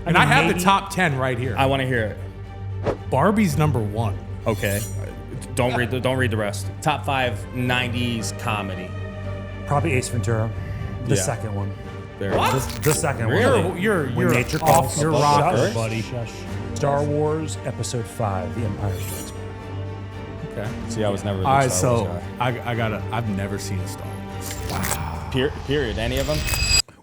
And I have the top 10 right here. I want to hear it. Barbie's number 1. Okay. Don't read the rest. Top 5 90s comedy. Probably Ace Ventura, the Yeah. second one. There. The second Really? one. You're When nature off calls. your Shush, rocker, buddy. Shush. Star Wars Episode 5, The Empire Strikes Back. Okay. See, I was never a All big right, Star so Wars guy. I've never seen a Star Wars. Period. Any of them?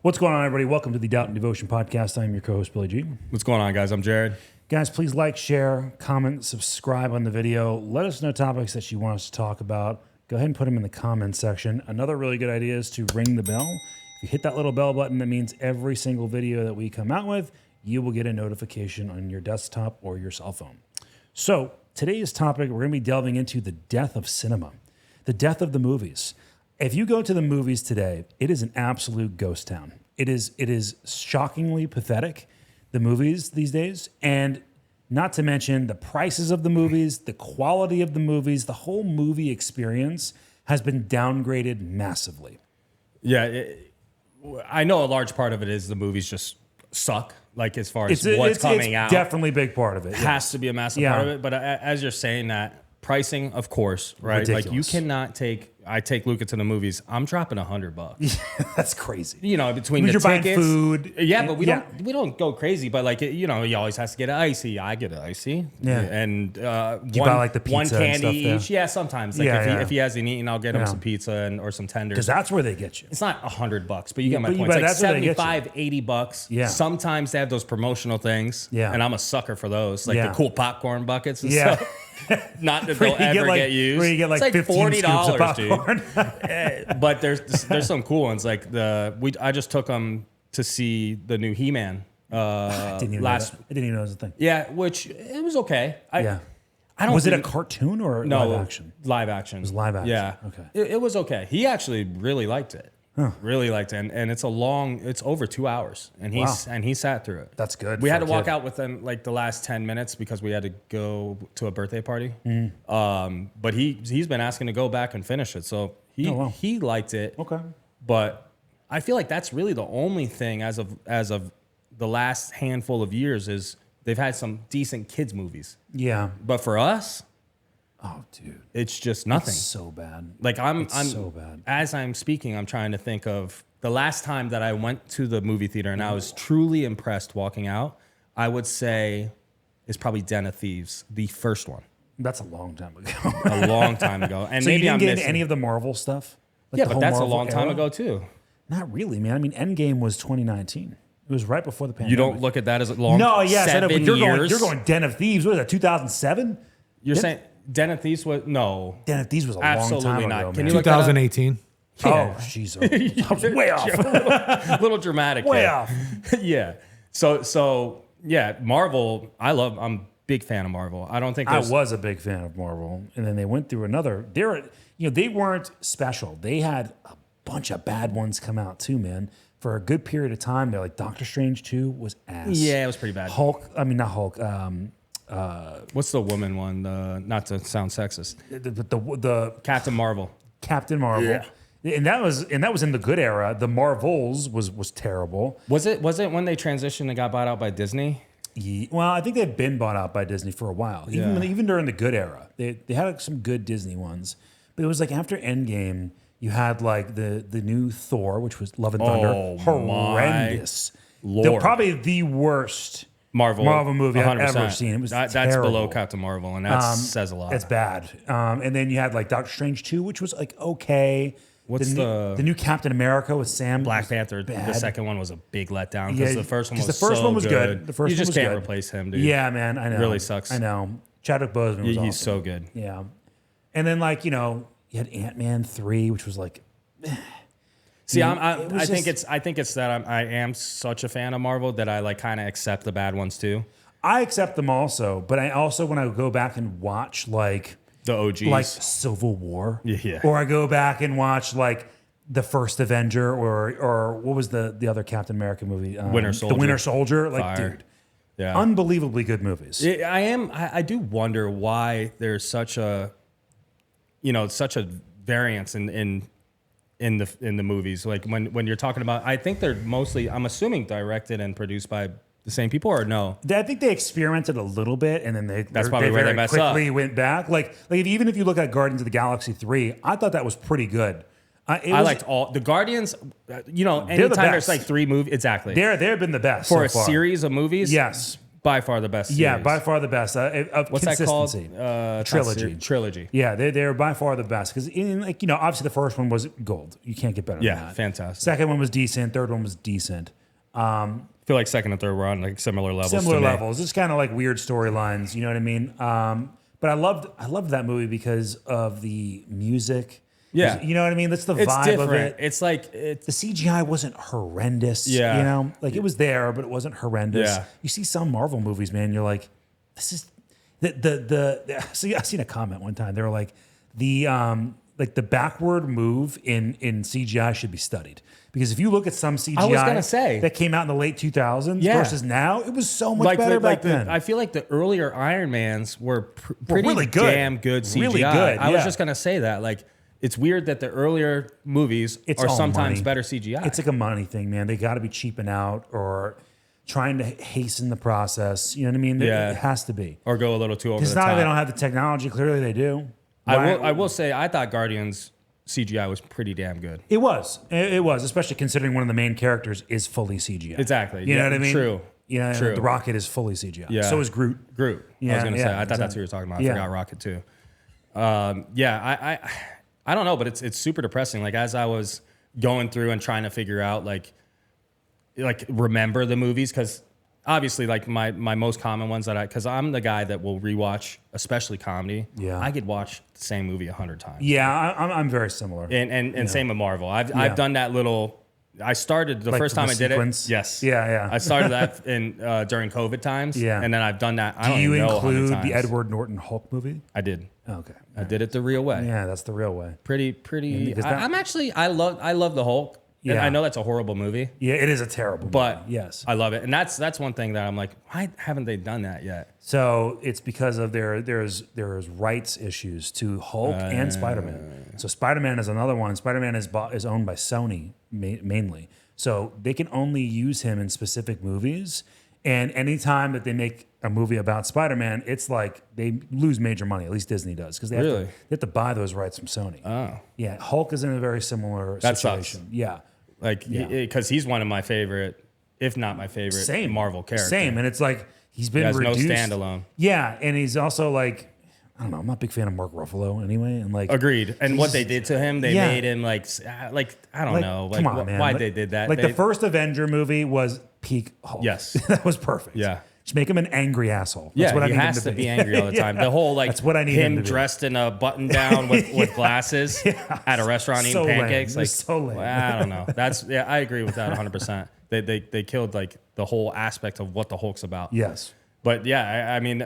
What's going on, everybody? Welcome to the Doubt and Devotion podcast. I'm your co-host, Billy G. What's going on, guys? I'm Jared. Guys, please like, share, comment, subscribe on the video. Let us know topics that you want us to talk about. Go ahead and put them in the comments section. Another really good idea is to ring the bell. If you hit that little bell button, that means every single video that we come out with, you will get a notification on your desktop or your cell phone. So today's topic, we're going to be delving into the death of cinema, the death of the movies. If you go to the movies today, it is an absolute ghost town. It is shockingly pathetic, the movies these days, and not to mention the prices of the movies, the quality of the movies, the whole movie experience has been downgraded massively. Yeah, I know a large part of it is the movies just suck. Like as far as what's coming out, definitely a big part of it. has to be a massive part of it. But as you're saying that, pricing, of course, right? Ridiculous. Like you cannot take. I take Luca to the movies. I'm dropping $100. That's crazy. You know, between the You're buying tickets, food. Yeah, but we don't go crazy. But like you know, he always has to get an icy. I get an icy. Yeah. And Do you buy like the pizza one candy and stuff there? each. Yeah, sometimes. Like if he hasn't eaten, I'll get him some pizza or some tenders. Because that's where they get you. It's not $100, but you get my but point. It's like that's where they get you. $75, $80. Yeah. Sometimes they have those promotional things. Yeah. And I'm a sucker for those. Like Yeah. the cool popcorn buckets and Yeah. stuff. Not that Where they'll you get ever like- get used. where you get like it's 15 scoops of $40, popcorn. dude. But there's some cool ones. Like I just took them to see the new He-Man. I didn't even know that. I didn't even know it was a thing. Yeah, which it was okay. Yeah. I don't. Was it a think- cartoon or No, live action? Live action. It was live action. Yeah. Okay. It was okay. He actually really liked it. Really liked it. And it's it's over 2 hours. And he sat through it. That's good We for had to a walk kid. out within like the last 10 minutes because we had to go to a birthday party. But he's been asking to go back and finish it. So he liked it. Okay. But I feel like that's really the only thing as of the last handful of years is they've had some decent kids movies. Yeah. But for us, Oh, dude. it's just nothing. It's so bad. Like I'm so bad. As I'm speaking, I'm trying to think of the last time that I went to the movie theater and I was truly impressed walking out. I would say is probably Den of Thieves, the first one, That's a long time ago. a long time ago. And So maybe you I'm didn't get into missing. any of the Marvel stuff? Like Yeah, the but whole that's Marvel a long time era? ago too. Not really, man. I mean, Endgame was 2019. It was right before the pandemic. You don't look at that as a long. No, yes, I know, but 7 years. you're going Den of Thieves. What is that, 2007? You're saying Den of Thieves was no. Den of Thieves was a Absolutely long time not. ago, Can man. you look that up? 2018. Oh, jeez. I was way off. A little dramatic. Way there. off. Yeah. So yeah, Marvel. I'm a big fan of Marvel. I don't think I there's was a big fan of Marvel, and then they went through another. They weren't special. They had a bunch of bad ones come out too, man. For a good period of time, they're like Doctor Strange 2 was ass. Yeah, it was pretty bad. Not Hulk. What's the woman one? Not to sound sexist. The Captain Marvel. Captain Marvel. Yeah. And that was in the good era. The Marvels was terrible. Was it when they transitioned and got bought out by Disney? Well, I think they've been bought out by Disney for a while. Even during the good era, they had like some good Disney ones. But it was like after Endgame, you had like the new Thor, which was Love and Thunder, horrendous. Lord. Probably the worst Marvel movie I've 100%. ever seen. It was that's terrible. below Captain Marvel, and that says a lot. It's bad. And then you had like Doctor Strange 2, which was like okay. What's the new Captain America with Sam? Black Panther. Bad. The second one was a big letdown because the first one was good. The first you one just was can't good. replace him, dude. Yeah, man, I know. Really sucks. I know. Chadwick Boseman was He's awesome. so good. Yeah. And then like, you had Ant-Man 3, which was like See, it I was think just- it's that I am such a fan of Marvel that I like kind of accept the bad ones too. I accept them also, but I also when I go back and watch like The OGs. like Civil War, Yeah. or I go back and watch like the first Avenger, or what was the other Captain America movie? Winter Soldier. The Winter Soldier, like Fire. dude, Yeah. unbelievably good movies. I do wonder why there's such a variance in the movies. Like when you're talking about, I think they're mostly, I'm assuming, directed and produced by The same people or no? I think they experimented a little bit, and then That's probably where they very messed quickly up. went back. Like even if you look at Guardians of the Galaxy 3, I thought that was pretty good. I liked all the Guardians. Anytime there's best. like 3 movies, exactly. They've been the best For so a far. series of movies. Yes. By far the best. Yeah, series. by far the best. Of What's that called? consistency. Trilogy. Trilogy. Yeah, they're by far the best because obviously the first one was gold. You can't get better than Yeah, that. fantastic. Second one was decent. Third one was decent. I feel like second and third were on like similar levels. Similar to me. levels. It's kind of like weird storylines. You know what I mean? But I loved that movie because of the music. Yeah. You know what I mean? That's the It's vibe different. of it. It's like The CGI wasn't horrendous. Yeah. Like it was there, but it wasn't horrendous. Yeah. You see some Marvel movies, man, you're like, this is see, I seen a comment one time. They were like, the backward move in CGI should be studied. Because if you look at some CGI I was gonna say. that came out in the late 2000s Yeah. versus now, it was so much better back then. I feel like the earlier Iron Mans were pretty really good. damn good CGI. Really good, I was yeah. just gonna say that. Like, it's weird that the earlier movies It's are all sometimes money. better CGI. It's like a money thing, man. They got to be cheaping out or trying to hasten the process. You know what I mean? Yeah. It has to be. or go a little too over It's the not top. that they don't have the technology. Clearly, they do. I will say I thought Guardians CGI was pretty damn good. It was. It was, especially considering one of the main characters is fully CGI. Exactly. You know Yeah, what I mean? true. True. True. The Rocket is fully CGI. Yeah. So is Groot. Groot. I Yeah, was gonna say. yeah, I thought that's exactly. what you were talking about. I Yeah. forgot Rocket too. I don't know, but it's super depressing. Like as I was going through and trying to figure out like remember the movies because obviously like my most common ones because I'm the guy that will rewatch especially comedy. Yeah. I could watch the same movie 100 times. Yeah, I'm very similar. And same with Marvel. I've done that little. I started the Like first the time I did sequence? it. Yes. Yeah. I started that in during COVID times. Yeah. And then I've done that. I Do don't you even know how many include times. the Edward Norton Hulk movie? I did. Okay. I did it the real way. Yeah, that's the real way. Pretty. because that- I'm actually. I love the Hulk. And Yeah. I know that's a horrible movie, Yeah, it is a terrible but movie. Yes. I love it. And that's one thing that I'm like, why haven't they done that yet? So it's because of there's rights issues to Hulk and Spider-Man. So Spider-Man is another one. Spider-Man is owned by Sony mainly. So they can only use him in specific movies. And anytime that they make a movie about Spider-Man, it's like they lose major money. At least Disney does because they have to buy those rights from Sony. Oh, Yeah, Hulk is in a very similar That sucks. situation. Yeah. like because he's one of my favorite, if not my favorite, Same Marvel character. Same, and it's like he's been He has reduced. no standalone. Yeah, and he's also like, I don't know. I'm not a big fan of Mark Ruffalo anyway, and like Agreed. And what they did to him, they Yeah. made him like I don't know, like come on, man. why Like- they did that. Like They- the first Avenger movie was peak Hulk. Yes. that was perfect. Yeah. Just make him an angry asshole. Yeah, That's what I he need has him to to be angry all the time. The whole like That's what I need him him to be. dressed in a button down with glasses at a restaurant So eating lame. pancakes. Like It's so lame. I don't know. I agree with that 100%. They killed like the whole aspect of what the Hulk's about. Yes. But yeah, I mean,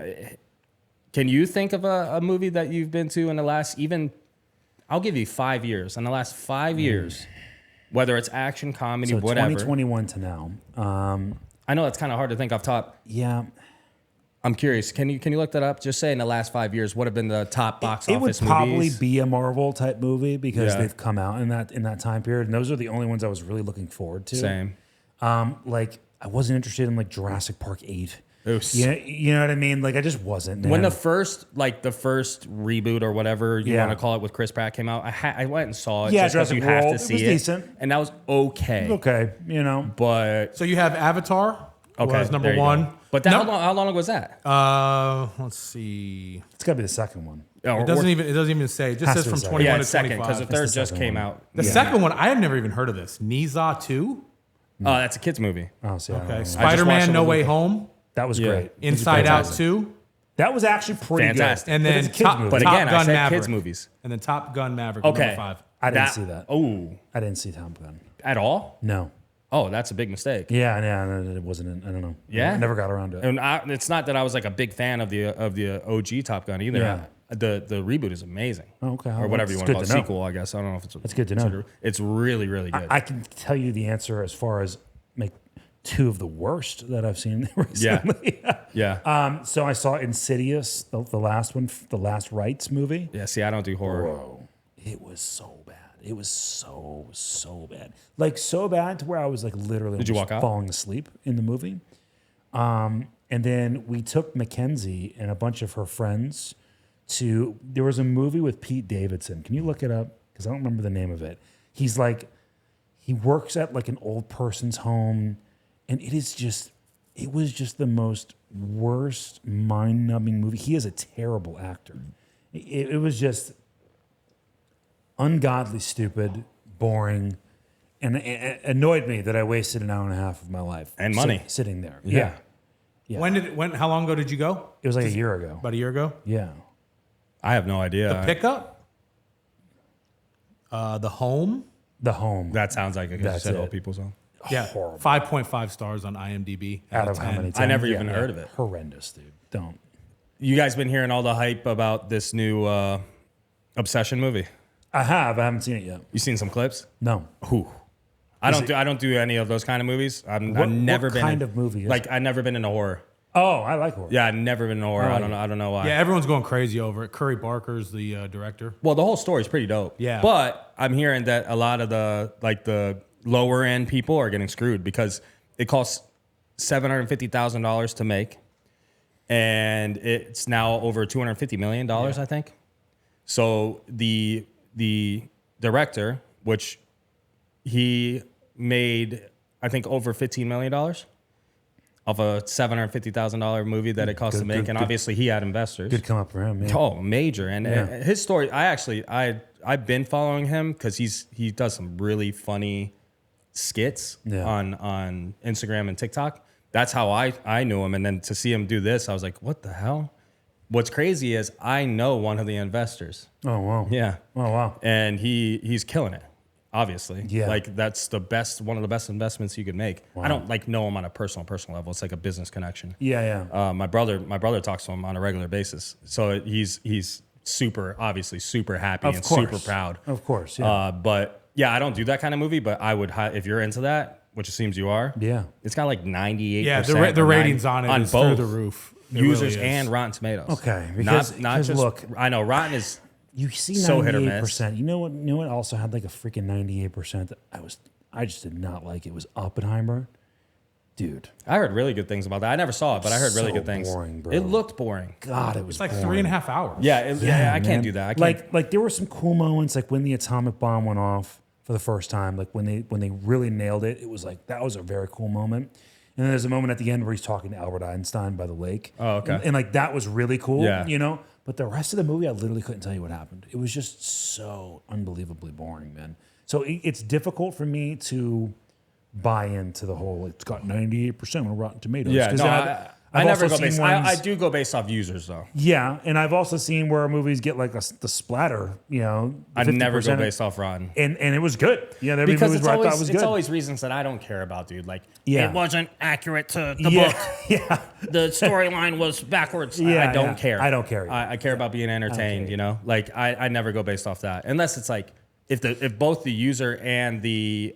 can you think of a movie that you've been to in the last I'll give you 5 years. In the last 5 years, whether it's action, comedy, So whatever. 2021 to now. I know it's kind of hard to think off top. Yeah. I'm curious. Can you look that up? Just say in the last 5 years, what have been the top box It would office probably movies? be a Marvel type movie because Yeah. they've come out in that time period, and those are the only ones I was really looking forward to. Same. Like I wasn't interested in like Jurassic Park 8. Oops. You know what I mean? Like I just wasn't. Man. When the first reboot or whatever you Yeah. want to call it with Chris Pratt came out, I went and saw it Yeah, just because Jurassic you have World, to it see was it, decent. and that was okay. okay, you know. But So you have Avatar. okay, Was number there you go. one. But that, how long ago was that? Let's see. It's got to be the second one. Or- It doesn't even say. It just Has says to be from second. 21 yeah, to it's second 25. because the third the just second came one. out. The second one, I had never even heard of this. Niza 2. Oh, that's a kids movie. Oh, see, I don't Okay. know. Spider-Man it No on Way the- Home. That was Yeah. great. Inside Out Fantastic. 2. That was actually pretty Fantastic. good. And But then it's a kids movie. But Top again, I Gun said Maverick. kids movies. And then Top Gun Maverick. Okay. Number 5. I didn't see that. Oh, I didn't see Top Gun. at all? No. Oh, that's a big mistake. Yeah, it wasn't. I don't know. Yeah? I never got around to it. And it's not that I was like a big fan of the OG Top Gun either. Yeah. The reboot is amazing. Oh, okay. Or whatever you That's want to good call it. to know. Sequel, I guess. I don't know if it's That's good to know. It's really, really good. I can tell you the answer as far as like two of the worst that I've seen Yeah. recently. Yeah. So I saw Insidious, the last one, the Last Rites movie. Yeah. See, I don't do horror. Bro, it was so bad. It was so bad. Like so bad to where I was like literally Did you almost walk out? falling asleep in the movie. And then we took Mackenzie and a bunch of her friends there was a movie with Pete Davidson. Can you look it up? Because I don't remember the name of it. He works at like an old person's home, and it was just the most worst, mind-numbing movie. He is a terrible actor. It was just ungodly stupid, boring, and it annoyed me that I wasted an hour and a half of my life And money. sitting there. Yeah. Yeah. How long ago did you go? It was like a year ago. About a year ago? Yeah. I have no idea. Pickup? The Home? The Home. That sounds like a That's good it. old people's home. Yeah. Horrible. 5.5 stars on IMDb. Out of how many? I never 10? even heard of it. Horrendous, dude. Don't. You guys been hearing all the hype about this new Obsession movie? I haven't seen it yet. You seen some clips? No. Whew. I don't do any of those kind of movies. I've never what been kind of movie is I've never been into horror. Oh, I like horror. Yeah, I've never been into horror. Oh, I don't know why. Yeah, everyone's going crazy over it. Curry Barker's the director. Well, the whole story's pretty dope. Yeah. But I'm hearing that a lot of the lower end people are getting screwed because it costs $750,000 to make, and it's now over $250 million, I think. So the director, which he made, I think, over $15 million of a $750,000 movie that it cost to make, and obviously he had investors. Good come up for him. Yeah. Oh, major. And his story, I've been following him because he does some really funny skits on Instagram and TikTok. That's how I knew him. And then to see him do this, I was like, what the hell? What's crazy is I know one of the investors. Oh, wow. Yeah. Oh, wow. And he's killing it. Obviously. Yeah. Like that's one of the best investments you could make. Wow. I don't know him on a personal level. It's like a business connection. Yeah, yeah. My brother talks to him on a regular basis. So he's obviously super happy and super proud. Of course, yeah. But yeah, I don't do that kind of movie, but I would, if you're into that, which it seems you are. Yeah. It's got like 98%. Yeah, the ratings on it is both through the roof. It users really is. and Rotten Tomatoes. Okay, not because just, look, I know Rotten is you see so hit or miss. 98%. You know what also had like a freaking 98% that I just did not like. It was Oppenheimer. Dude. I heard really good things about that. I never saw it, but I heard really So good things. boring, bro. It looked boring. God, it was It's like boring. 3.5 hours. Yeah, I can't man. do that. I can't. Like there were some cool moments, like when the atomic bomb went off for the first time, like when they really nailed it. It was like that was a very cool moment. And then there's a moment at the end where he's talking to Albert Einstein by the lake. Oh, okay. And like that was really cool. Yeah. You know. But the rest of the movie, I literally couldn't tell you what happened. It was just so unbelievably boring, man. So it's difficult for me to buy into the whole. It's got 98% on Rotten Tomatoes. Yeah, 'Cause no, I've I never also go based. seen I ones- do go based off users though. Yeah, and I've also seen where movies get like the splatter. You know, I never go 50%. based off Rotten. And it was good. Yeah, there were Because movies it's where I thought it was always, it's good. always reasons that I don't care about, dude. Like, Yeah. it wasn't accurate to the yeah, book. yeah, The storyline was backwards. Yeah, I don't yeah. care. I don't care. I care about being entertained, you know? Like, I never go based off that. Unless it's like, if both the user and the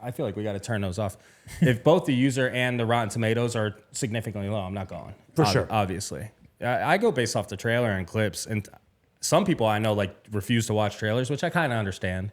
I feel like we got to turn those off. If both the user and the Rotten Tomatoes are significantly low, I'm not going. For sure. Obviously. I go based off the trailer and clips. And some people I know like refuse to watch trailers, which I kind of understand.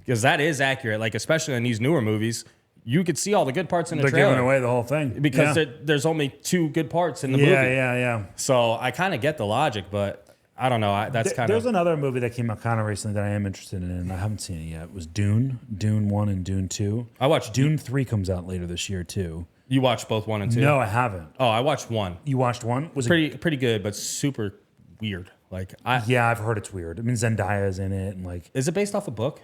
Because that is accurate. Like, especially in these newer movies, you could see all the good parts in the They're trailer. giving away the whole thing Because yeah. there's only 2 good parts in the movie. Yeah. So I kind of get the logic, but I don't know. That's kind There's of... another movie that came out kind of recently that I am interested in, and I haven't seen it yet. It was Dune 1 and Dune 2. I watched... Dune 3 comes out later this year too. You watched both 1 and 2? No, I haven't. Oh, I watched 1. You watched 1? Was it? Pretty good, but super weird. Like, Yeah, I've heard it's weird. I mean, Zendaya's in it, and like is it based off a book?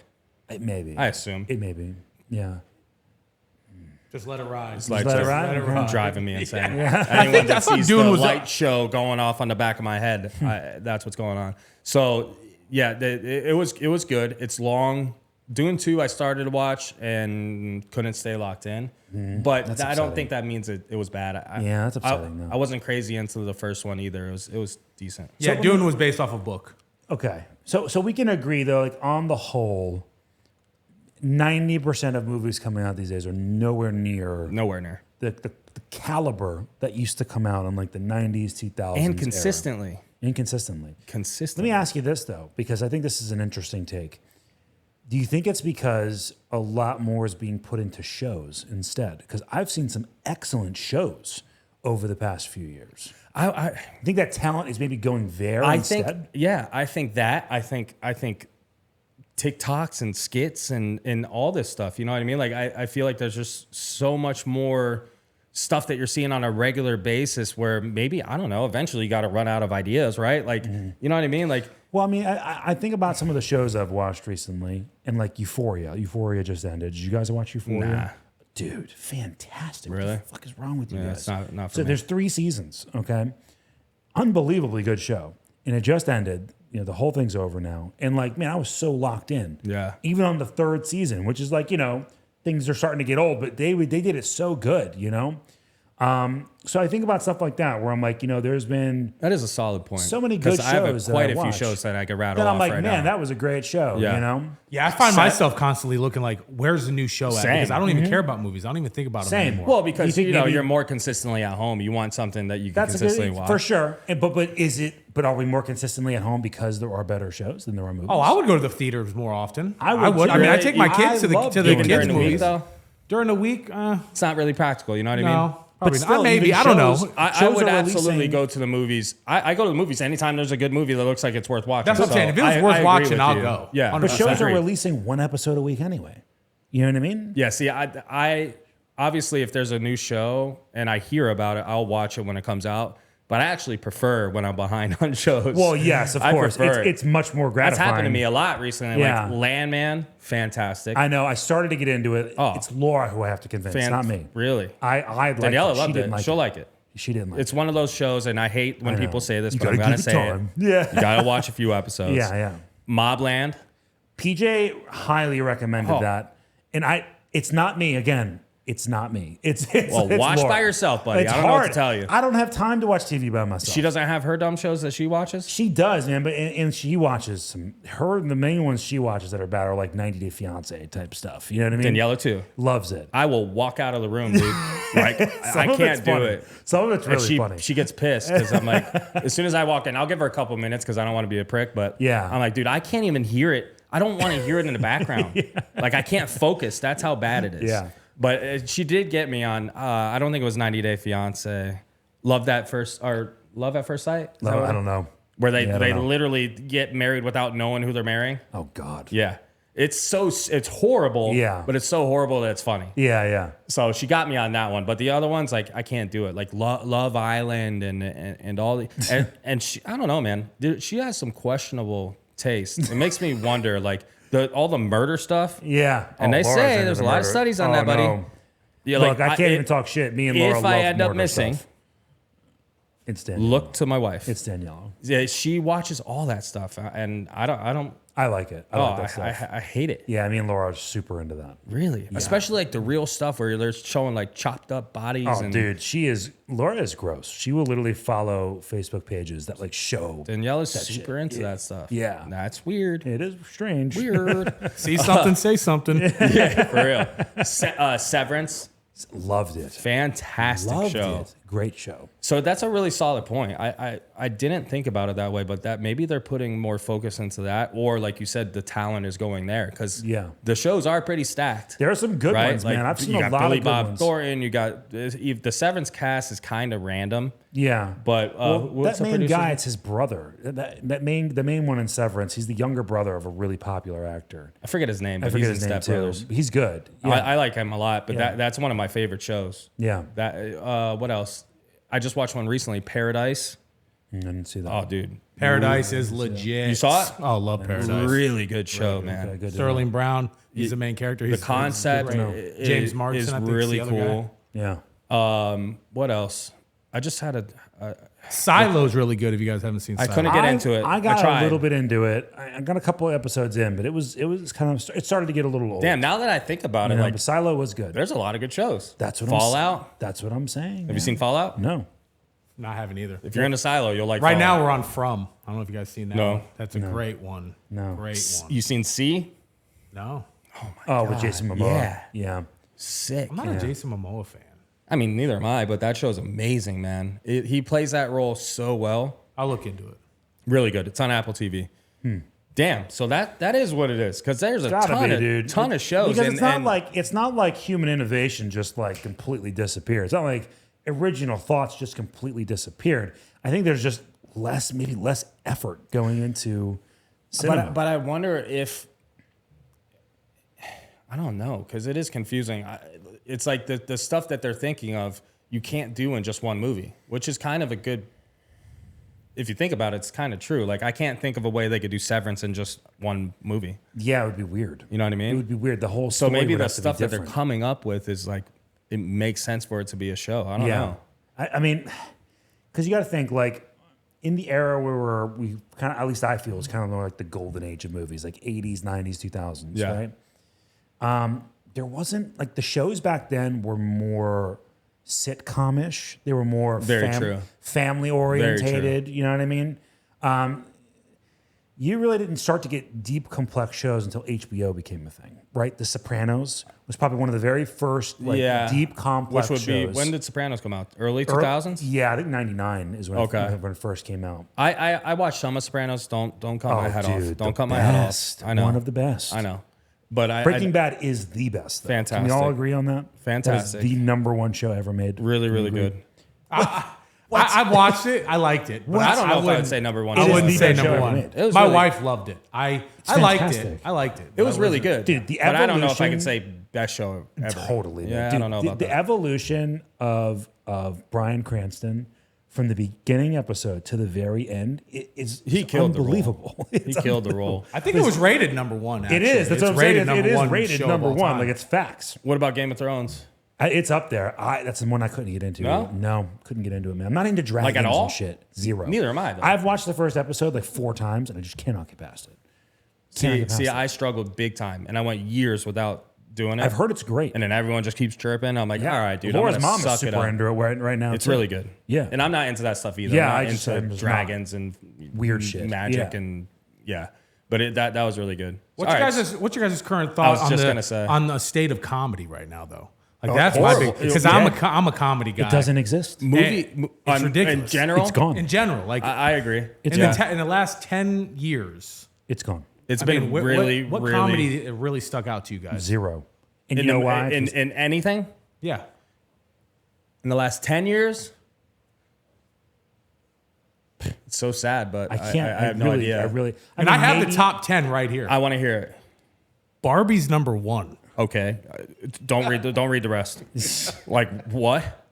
it may be. I assume. It may be. Yeah. Just let it ride. let it ride? Let it ride. Driving me insane. Anyone that thought sees Dune the was light show going off on the back of my head, that's what's going on. So yeah, it was good. It's long. Dune 2 I started to watch and couldn't stay locked in. But That's I don't upsetting. think that means it was bad. Yeah, that's upsetting, though. I wasn't crazy into the first one either. It was decent. Yeah, Dune was based off a book. Okay. So we can agree though, like on the whole, 90% of movies coming out these days are nowhere near Nowhere near. the caliber that used to come out in like the 90s, 2000s. And era. consistently. Inconsistently. Let Consistently. me ask you this though, because I think this is an interesting take. Do you think it's because a lot more is being put into shows instead? Because I've seen some excellent shows over the past few years. I think that talent is maybe going there instead. I think that. I think TikToks and skits and all this stuff. You know what I mean? Like I feel like there's just so much more stuff that you're seeing on a regular basis where maybe, I don't know, eventually you got to run out of ideas, right? Like, you know what I mean? Like, well, I mean, I think about some of the shows I've watched recently, and like Euphoria. Euphoria just ended. Did you guys watch Euphoria? Nah. Dude, fantastic. Really? What the fuck is wrong with you guys? It's not for So me. there's 3 seasons, okay? Unbelievably good show. And it just ended. You know, the whole thing's over now. And like, man, I was so locked in. Yeah. Even on the 3rd season, which is like, you know, things are starting to get old, but they did it so good, you know? So I think about stuff like that where I'm like, you know, there's been That is a solid point. so many good Because I have shows that quite I a few watch. shows that I could rattle then I'm off like, right man, now. that was a great show, Yeah. you know? Yeah, I find myself constantly looking like, where's the new show at? Same. Because I don't even care about movies. I don't even think about them Same. anymore. Well, because You think you know maybe- you're more consistently at home. You want something that you can That's a consistently good, watch. for sure. And, but is it? But are we more consistently at home because there are better shows than there are movies? Oh, I would go to the theaters more often. I would too. I mean, I Really? take my I kids to the love to the doing kids during the week, movies though? during the week. It's not really practical. You know what I mean? No, probably still, not. Maybe even I don't shows- know. I Shows would are absolutely releasing- go to the movies. I go to the movies anytime there's a good movie that looks like it's worth watching. That's what I'm So saying. If it was I worth agree watching, with I'll you. go. Yeah, But 100%. shows are Agreed. releasing 1 episode a week anyway. You know what I mean? Yeah, see, I obviously if there's a new show and I hear about it, I'll watch it when it comes out. But I actually prefer when I'm behind on shows. Well, yes, of I course. prefer it. It's much more That's gratifying. happened to me a lot recently. Yeah. Like Landman, fantastic. I know. I started to get into it. Oh. It's Laura who I have to convince, not me. Really? I liked Daniela it. She loved didn't it. like She'll it. like it. She didn't like It's it. one of those shows, and I hate when I know. people say this, You but I'm gotta gonna give it say time. it. Yeah. You gotta watch a few episodes. Yeah, yeah. Mobland. PJ highly recommended Oh. that. And it's not me again. It's not me. It's Well, it's watch Laura. by yourself, buddy. It's I don't know what to hard. tell you. I don't have time to watch TV by myself. She doesn't have her dumb shows that she watches. She does, man, but and she watches the main ones she watches that are bad are like 90 Day Fiance type stuff. You know what I mean? Daniela too. Loves it. I will walk out of the room, dude. Like Some I of it's can't do funny. it. Some of it's And really funny. she gets pissed because I'm like, as soon as I walk in, I'll give her a couple minutes because I don't want to be a prick. But Yeah. I'm like, dude, I can't even hear it. I don't want to hear it in the background. Like I can't focus. That's how bad it is. Yeah. But she did get me on. I don't think it was 90 Day Fiance. Love at First Sight. Is that No, what- I don't know. Where they Yeah, I they don't know. literally get married without knowing who they're marrying. Oh God. Yeah. It's horrible. Yeah. But it's so horrible that it's funny. Yeah, yeah. So she got me on that one, but the other ones, like I can't do it. Like Love Island and all the and she, I don't know, man. Dude, she has some questionable taste. It makes me wonder, like all the murder stuff. Yeah. And they Laura's say into there's the a lot of murder. studies on Oh, that, buddy. no. Yeah, Look, I can't even talk shit. Me and Laura if love I end up murder missing, stuff. It's Danielle. look to my wife. It's Danielle. Yeah, she watches all that stuff, and I don't. I like it. I like that stuff. I hate it. Yeah, me and Laura are super into that. Really, especially like the real stuff where they're showing like chopped up bodies. Oh, and dude, Laura is gross. She will literally follow Facebook pages that like show. Danielle is super into that stuff. Yeah. That's weird. It is strange. Weird. See something, say something. Yeah, for real. Severance, Loved it. fantastic Loved show. it. Great show. So that's a really solid point. I didn't think about it that way, but that maybe they're putting more focus into that, or like you said, the talent is going there because Yeah. the shows are pretty stacked. There are some good Right? ones, Like, man. I've seen you a got lot Billy of good Bob ones. Thornton. You got the Severance cast is kind of random, Yeah. but what's that the main producer? guy, it's his brother. The main one in Severance, he's the younger brother of a really popular actor. I forget his name, I but forget he's his in name Step too. Brothers. He's good. Yeah. I like him a lot, but Yeah. that's one of my favorite shows. yeah. That what else? I just watched one recently, Paradise. I didn't see that. Oh, dude, Paradise is legit. You saw it? Oh, love Paradise. really good show, man. Okay, good to Sterling Brown, he's the main character. The He's concept great. is, James Marsden, is I think, is really the other guy. cool. know. Yeah. What else? I just had a Silo's really good if you guys haven't seen I Silo. couldn't get into it. I got tried. a little bit into it. I got a couple of episodes in, but it was kind of it started to get a little old. Damn, now that I think about You it, know, like but Silo was good. there's a lot of good shows. That's what Fallout. That's what I'm saying. Have you seen Fallout? No. No, I haven't either. If you're into Silo, you'll like Right Fallout. now we're on From. I don't know if you guys seen that. No. one. That's a great one. No. Great one. You seen C? No, Oh, with Jason Momoa. yeah. Yeah. Sick. I'm not a Jason Momoa fan. I mean, neither am I, but that show's amazing, man. He plays that role so well. I'll look into it. Really good. It's on Apple TV. Damn. So that is what it is. Because there's a ton of shows. Because it's not like human innovation just like completely disappeared. It's not like original thoughts just completely disappeared. I think there's just maybe less effort going into cinema. But I wonder if, I don't know, because it is confusing. It's like the stuff that they're thinking of, you can't do in just one movie, which is kind of a good, if you think about it, it's kind of true. Like, I can't think of a way they could do Severance in just one movie. Yeah, it would be weird. You know what I mean? It would be weird. The whole story So maybe would the have to be stuff that they're different. coming up with is like, it makes sense for it to be a show. I don't know. I mean, because you got to think like in the era where we kind of, at least I feel, it's kind of like the golden age of movies, like 80s, 90s, 2000s, Yeah. right? There wasn't like the shows back then were more sitcom-ish. They were more true. family orientated. You know what I mean? You really didn't start to get deep, complex shows until HBO became a thing, right? The Sopranos was probably one of the very first deep, complex Which would shows. be, when did Sopranos come out? Early 2000s? Yeah, I think 99 is when it first came out. I watched some of Sopranos. Don't cut my head off. Dude, Don't the cut my head off. best. I know. One of the best. I know. But Breaking Bad is the best. Though. Fantastic. Can we all agree on that? Fantastic. That is the number one show ever made. really, really good. I watched it. I liked it. But I don't know if I wouldn't would say number one. I It is wouldn't the say best show number ever one. made. It was My really- wife loved it. I liked fantastic. it. I liked it. It was really good. Dude, the but I don't know if I evolution- can say best show ever. Totally. Yeah, Dude, I don't know about the that. evolution of Bryan Cranston from the beginning episode to the very end is He killed the role. unbelievable. He killed the role. I think it was rated number one. Actually. It is. That's It's what I'm saying. rated It is one rated show of number all one. time. Like it's facts. What about Game of Thrones? It's up there. That's the one I couldn't get into. No? Couldn't get into it, man. I'm not into dragons Like at all? and shit. Zero. Neither am I, though. I've watched the first episode like 4 times, and I just cannot get past it. Cannot get past See, it. I struggled big time, and I went years without doing it. I've heard it's great. And then everyone just keeps chirping. I'm like, all right, dude. Laura's I'm gonna mom is suck it super up. into it right now. It's too. really good. Yeah. And I'm not into that stuff either. Yeah, I'm I not just- into I'm just dragons and Weird shit. magic Yeah. and yeah. But that was really good. What's All your right. guys' current I thought was on just the gonna say. on the state of comedy right now, though? Like that's my horrible. big because It's I'm a comedy guy. It doesn't exist. movie? It's ridiculous. In general, It's gone. in general. Like I agree. It's in, gone. in the last 10 years, It's gone. It's I been mean, what really comedy really stuck out to you guys? Zero. And in you know the- why? in anything Yeah, in the last 10 years. It's so sad, but I can't. I have no idea. and I have the top 10 right here. I want to hear it. Barbie's number 1. Okay, don't read the rest. Like what?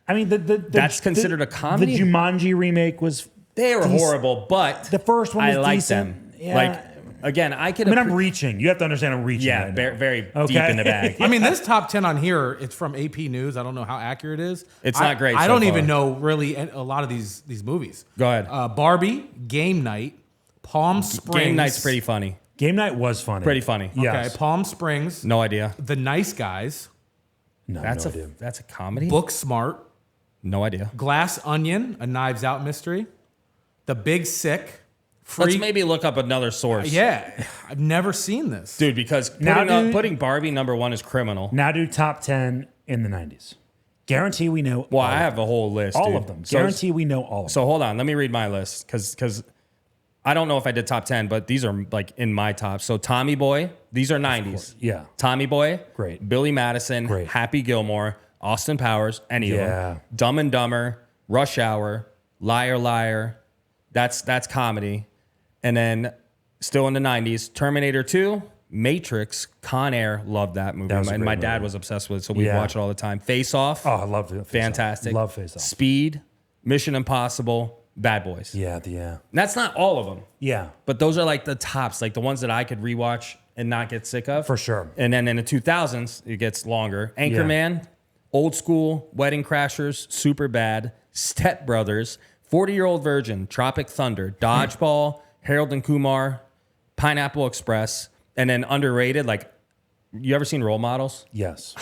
I mean, That's considered a comedy? The Jumanji remake was. They were Dec- horrible, but The first one was I like decent. them. Yeah. Like again, I could. I mean, I'm reaching. You have to understand. I'm reaching. yeah, right very, now. very deep Okay. in the bag. I mean, this top 10 on here, it's from AP News. I don't know how accurate it is. It's not great I so don't far. even know really a lot of these movies. Go ahead. Barbie, Game Night, Palm Springs. Game Night's pretty funny. Game Night was funny. Pretty funny. Okay, Yes. Palm Springs, No idea. The Nice Guys, No, That's no a idea. that's a comedy. Book Smart, No idea. Glass Onion, a Knives Out mystery, The Big Sick, Free. Let's maybe look up another source. Yeah, I've never seen this. Dude, because Now, dude- putting Barbie number 1 is criminal. Now do top 10 in the 90s. Guarantee we know Well, all I of have a whole list. all dude. of them. So- Guarantee we know all of them. So hold on, let me read my list because I don't know if I did top 10, but these are like in my top. So Tommy Boy, these are 90s. Yeah. Tommy Boy, Great. Billy Madison, Great. Happy Gilmore, Austin Powers, any of Yeah. them. Dumb and Dumber, Rush Hour, Liar Liar. That's comedy. And then still in the 90s, Terminator 2, Matrix, Con Air, loved that movie. That was a And great my dad movie. was obsessed with it, so we'd Yeah. watch it all the time. Face Off, Oh, I love Face Off. fantastic. Love Face Off. Speed, Mission Impossible, Bad Boys. Yeah. And that's not all of them, Yeah. but those are like the tops, like the ones that I could rewatch and not get sick of. For sure. And then in the 2000s, it gets longer. Anchorman, Old School, Wedding Crashers, Super Bad, Step Brothers, 40-Year-Old Virgin, Tropic Thunder, Dodgeball, Harold and Kumar, Pineapple Express, and then underrated, like, you ever seen Role Models? Yes.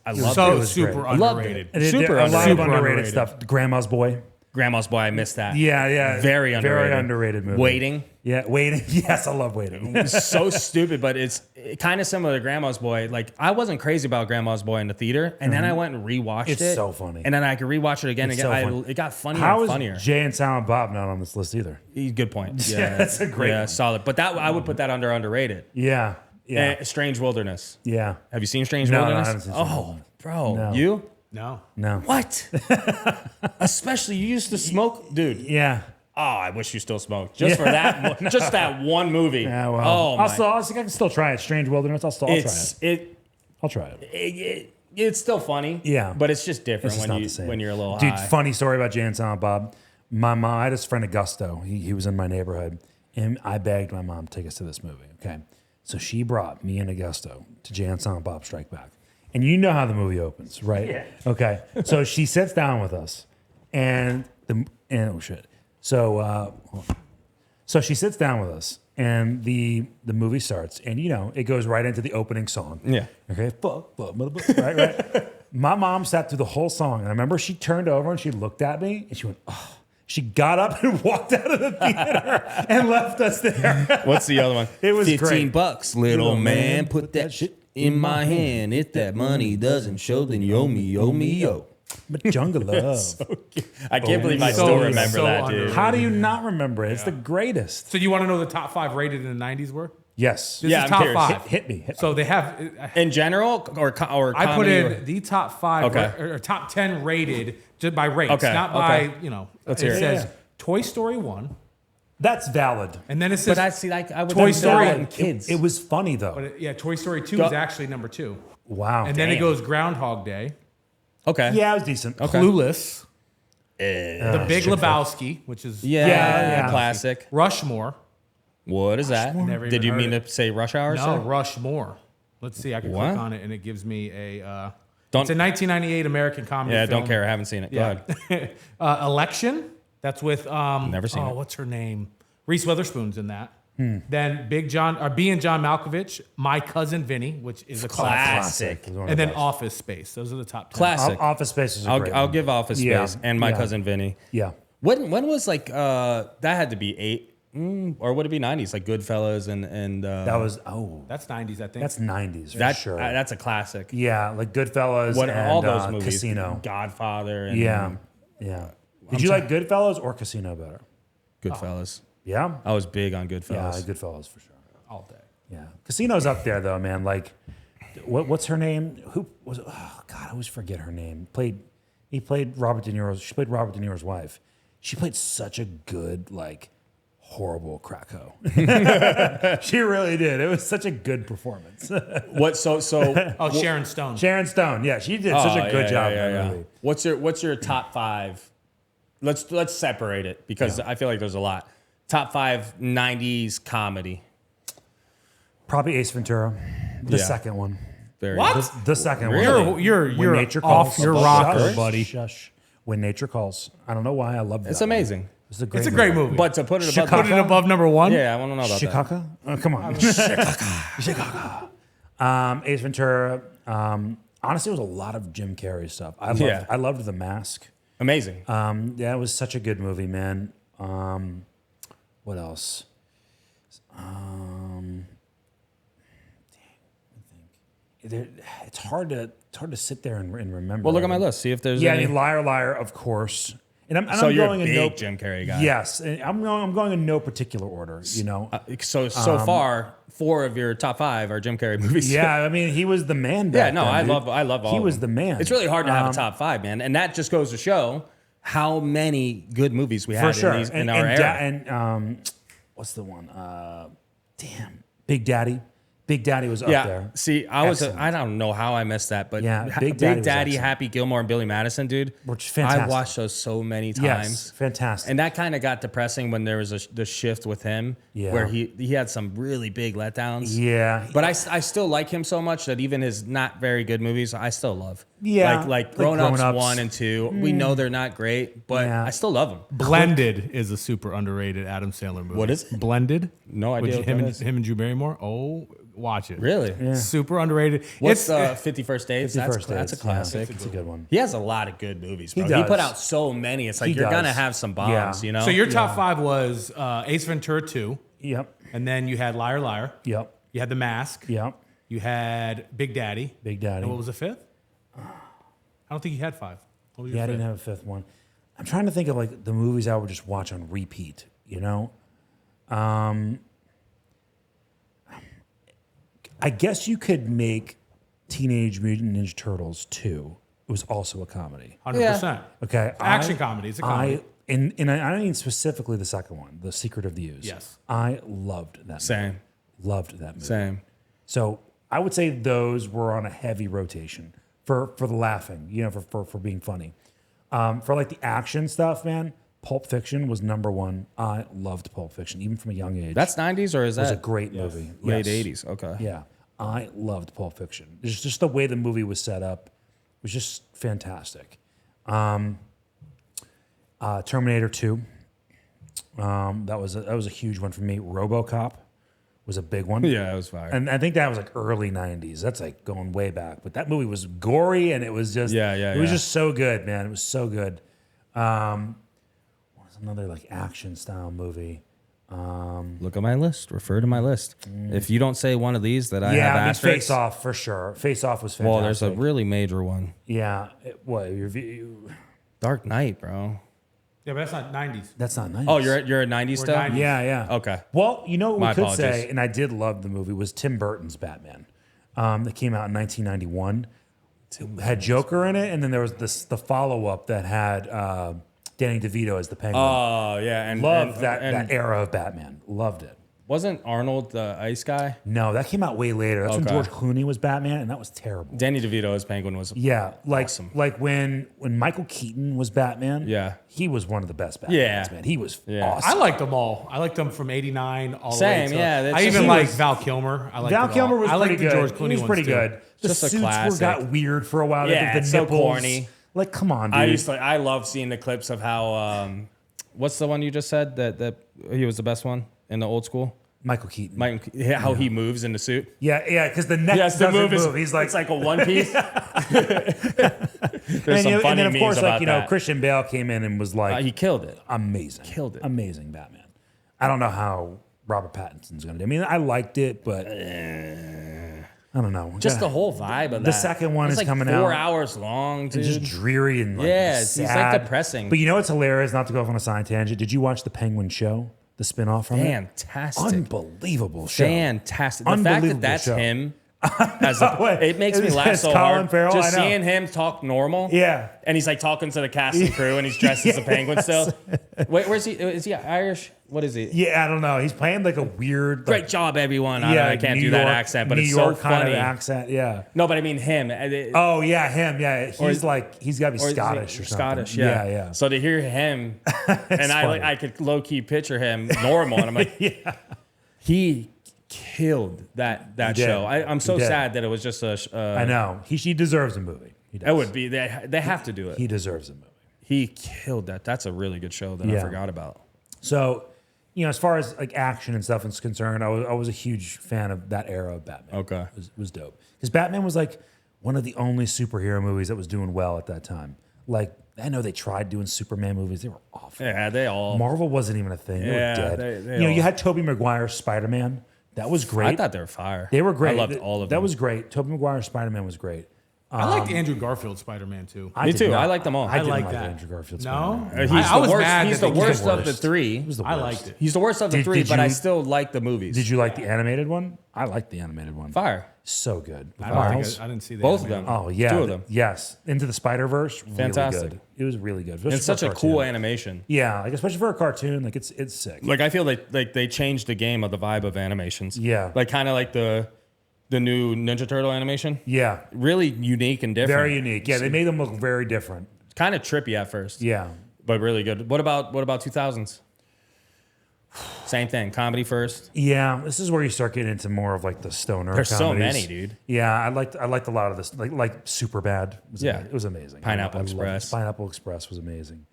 I love So it. super great. Loved underrated. it. Super a lot underrated. of underrated underrated. stuff. Grandma's Boy. Grandma's Boy, I missed that. Yeah. Very underrated. Very underrated movie. Waiting. Yeah, Waiting. Yes, I love Waiting. It's so stupid, but it's kind of similar to Grandma's Boy. Like, I wasn't crazy about Grandma's Boy in the theater, and then I went and rewatched it. It's so funny. And then I could rewatch it again. It's And so again. funny. It got funnier How and is funnier. Jay and Silent Bob not on this list either? Good point. Yeah, Yeah, that's a great one. solid. But that I would put that under underrated. Yeah. Strange Wilderness. Yeah. Have you seen Strange No, I Wilderness? haven't seen Strange Oh, Wilderness. bro, No. you? No. No. What? Especially you used to smoke, dude. Yeah. Oh, I wish you still smoked just for that. Just that one movie. Yeah, well. Oh, my. I can still try it. Strange Wilderness. I'll try it. I'll try it. It's still funny. Yeah. but it's just different It's just not the same. when you're a little Dude, high. funny story about Jay and Silent Bob. My mom, I had this friend Augusto. He was in my neighborhood, and I begged my mom to take us to this movie. Okay, so she brought me and Augusto to Jay and Silent Bob Strike Back, and you know how the movie opens, right? Yeah. Okay, so she sits down with us, and oh shit, so she sits down with us, and the movie starts, and it goes right into the opening song. Yeah. Okay. Fuck, motherfucker. Right. My mom sat through the whole song, and I remember she turned over and she looked at me, and she went, "Oh." She got up and walked out of the theater and left us there. What's the other one? It was 15 great. bucks, little man. Put that shit in my hand. If that money doesn't show, then you owe me, yo. But Jungle Love. I can't believe I so- still remember so that, dude. underrated. How do you not remember it? It's the greatest. So you want to know the top 5 rated in the 90s were? Yes. This Yeah, is I'm top curious. 5. Hit me. So they have. In general, or I put comedy, in the top 5 Okay. or top 10 rated just by rates, Okay, not by okay. Let's it hear it. says Yeah. Toy Story 1, That's valid. and then it But says I see, like, I would Toy have Story known kids. It was funny, though. but yeah, Toy Story 2 Go- is actually number 2, Wow. and then it Damn. goes Groundhog Day, okay. Yeah, it was decent. Okay. Clueless, The Big Chick-fil-A. Lebowski, which is Yeah. Classic. Rushmore. What is that? Never Did even you heard mean it. to say Rush Hour? No, sir? Rushmore. Let's see. I can What? click on it, and it gives me a. Don't- It's a 1998 American comedy. Yeah, film. don't care. I haven't seen it. Go Yeah. ahead. Election. That's with Never seen it. What's her name? Reese Witherspoon's in that. Hmm. Then B and John Malkovich, My Cousin Vinny, which is a classic. Classic. One of And the then best. Office Space. Those are the top 10. Classic. Office Space is a great I'll one. give Office Yeah. Space and My Yeah. Cousin Vinny. Yeah. When was like that had to be 8 or would it be 90s like Goodfellas and That was, That's 90s, I think. that's 90s for that sure. that's a classic. Yeah, like Goodfellas What and all those movies? Casino. Godfather and Yeah. Yeah. Did you like Goodfellas or Casino better? Goodfellas. Yeah. I was big on Yeah, Goodfellas. Goodfellas for sure. all day. Yeah. Casino's up there though, man. Like, what's her name? Who was? Oh God, I always forget her name. He played Robert De Niro's. She played Robert De Niro's wife. She played such a good, like, horrible crack hoe. She really did. It was such a good performance. What so Oh, Sharon Stone. Sharon Stone. Yeah, she did such a good job in that yeah. movie. What's your top 5? Let's separate it because I feel like there's a lot. Top 5 90s comedy. Probably Ace Ventura, the Yeah. second one. Very What? The second Really? one. You're When you're Nature off Calls. your Shush, rocker, shush, buddy. Shush. When Nature Calls. I don't know why I love that. It's one. amazing. It's a great It's a great movie. But to put it above Put it above number 1. Yeah, I want to know about that. Chicago? Oh, come on. Chicago. Ace Ventura. Honestly, it was a lot of Jim Carrey stuff. I loved The Mask. Amazing. Yeah, it was such a good movie, man. What else? It's hard to sit there and remember. Well, look at my list. See if there's Yeah, I any. mean, Liar Liar, of course. And So I'm you're going a in big no Jim Carrey guy. Yes, and I'm going in no particular order. You know. So far, 4 of your top 5 are Jim Carrey movies. Yeah, I mean, he was the man. Yeah, Back no, then, I dude. love all. He of was them. the man. It's really hard to have a top 5, man, and that just goes to show how many good movies we for had sure. in our era. And what's the one? Damn, Big Daddy. Big Daddy was up Yeah, there. see, Excellent. I don't know how I missed that, but Yeah, Big Big Daddy Daddy, was excellent. Happy Gilmore, and Billy Madison, dude. Which is fantastic. I watched those so many times. Yes, fantastic. And that kind of got depressing when there was the shift with him, Yeah. where he had some really big letdowns. Yeah, But I still like him so much that even his not very good movies, I still love. Yeah, Like like Grown Ups Grown Ups. 1 and 2. We know they're not great, but Yeah. I still love them. Blended is a super underrated Adam Sandler movie. What is it? Blended? No idea With what him that and is. him and Drew Barrymore. Oh, Watch it. Really? Yeah. Super underrated. What's It's 51st Dates? 50 That's First that's a Dates, classic. Yeah, it's a good one. He has a lot of good movies, bro. He does. put out so many. It's like He you're gonna does. have some bombs, Yeah. you know. so your top 5 was Ace Ventura 2, Yep. and then you had Liar Liar. Yep. You had The Mask. Yep. You had Big Daddy. Big Daddy. And what was the 5th? I don't think you had 5. What was your Yeah, I 5th? didn't have a 5th one. I'm trying to think of like the movies I would just watch on repeat, you know? I guess you could make Teenage Mutant Ninja Turtles 2. It was also a comedy. 100%. Okay. Action comedy. It's a comedy. And I don't mean specifically the second one, The Secret of the Ooze. Yes. I loved that movie. Same. Loved that movie. Same. So I would say those were on a heavy rotation for the laughing, you know, for being funny. For like the action stuff, man, Pulp Fiction was number one. I loved Pulp Fiction, even from a young age. That's 90s or is It was a that great movie. late Yes. 80s? Okay. Yeah, I loved Pulp Fiction. It's just the way the movie was set up was just fantastic. Terminator 2. That was a huge one for me. RoboCop was a big one. Yeah, it was fire. And I think that was like early 90s. That's like going way back. But that movie was gory and it was just it was just so good, man. It was so good. What was another like action style movie? Look at my list. Refer to my list. If you don't say one of these that I have I mean, asterisks, Face Off for sure. Face Off was fantastic. well, there's a really major one. Yeah. Dark Knight, bro. Yeah, but that's not 90s. That's not nice. Oh, you're a 90s still? 90s. Yeah. Okay. Well, you know what My we could apologies. say, and I did love the movie, was Tim Burton's Batman. That came out in 1991. It had Joker in it, and then there was the follow-up that had Danny DeVito as the Penguin. Oh, yeah. And Loved that and era of Batman. Loved it. wasn't Arnold the ice guy? No, that came out way later. That's when Okay. George Clooney was Batman, and that was terrible. Danny DeVito as Penguin was Yeah, like awesome. like when Michael Keaton was Batman. Yeah. he was one of the best Batmans. Yeah. Man, he was Yeah. awesome. I liked them all. I liked them from 89 all the Same, way to... yeah, that's I just- even he liked was- Val Kilmer. I liked Val it all. Kilmer was I liked pretty the good. George Clooney he was ones pretty too. good. The Just a suits classic. got weird for a while. Yeah, the it's so nipples. corny. Like, come on, dude. I love seeing the clips of how what's the one you just said that he was the best one in the old school? Michael Keaton. How he moves in the suit. Yeah, because the neck Yes, the doesn't move is move. He's like, it's like a one piece. There's and, some you- funny and then of memes course, like about that. Christian Bale came in and was like, He killed it. amazing, killed it. amazing Batman. I don't know how Robert Pattinson's gonna do. I mean, I liked it, but I don't know. Just the whole vibe of that. The second one It's is like coming 4 out. hours long, dude. It's just dreary and like Yeah, it's like sad. depressing. But you know what's hilarious? Not to go off on a side tangent. Did you watch the Penguin show? The spinoff from it? Fantastic. Unbelievable show. Fantastic. The fact Unbelievable that that's show. him, it makes me It's laugh so Colin hard. Farrell, Just I know. seeing him talk normal. Yeah. And he's like talking to the cast and crew, and he's dressed as a penguin still. Wait, where's he? Is he Irish? What is he? Yeah, I don't know. He's playing like a weird, Great like, job, everyone. I can't New do that York- accent, but New it's York so kind funny. of accent. Yeah. No, but I mean him. Oh yeah, him. Yeah, he's Or- he's got to be Or is he Scottish or something. Scottish, yeah. yeah. So to hear him, and funny. I could low key picture him normal, and I'm like, he killed that did. show. I'm so He did. sad that it was just a. I know. He deserves a movie. He does. It would be they have to do it. He deserves a movie. He killed that. That's a really good show that I Yeah. forgot about. So, as far as like action and stuff is concerned, I was a huge fan of that era of Batman. Okay. It was dope because Batman was like one of the only superhero movies that was doing well at that time. Like, I know they tried doing Superman movies; they were awful. Yeah, they all. Marvel wasn't even a thing; they Yeah, were dead. they you all- had Tobey Maguire's Spider-Man. That was great. I thought they were fire. they were great. I loved all of them. That was great. Tobey Maguire's Spider-Man was great. I liked Andrew Garfield's Spider-Man too. I Me did too. not- I liked them all. I didn't like like that. Andrew Garfield's No? Spider-Man. He's I the was worst. mad He's that the they did worst the of the worst. three. He was the I worst. liked it. He's the worst of the Did- three, did but I you- still like the movies. Did you like the animated one? I liked the animated one. Fire. So good. I don't think Miles? I didn't see that. Both of them. Oh yeah, Two of them. Yes, Into the Spider Verse. Fantastic. Really good. It was really good. Especially It's for such a cartoon. cool animation. Yeah, like especially for a cartoon, like it's sick. Like I feel like they changed the game of the vibe of animations. Yeah. Like kind of like the new Ninja Turtle animation. Yeah, Really unique and different. very unique. Yeah, they made them look very different. Kind of trippy at first. Yeah, But really good. What about 2000s? Same thing. Comedy first. yeah. This is where you start getting into more of like the stoner. There's so comedies. many, dude. Yeah, I liked a lot of this. Like Super Bad. Yeah. It was amazing. Pineapple I loved it. Express. Pineapple Express was amazing.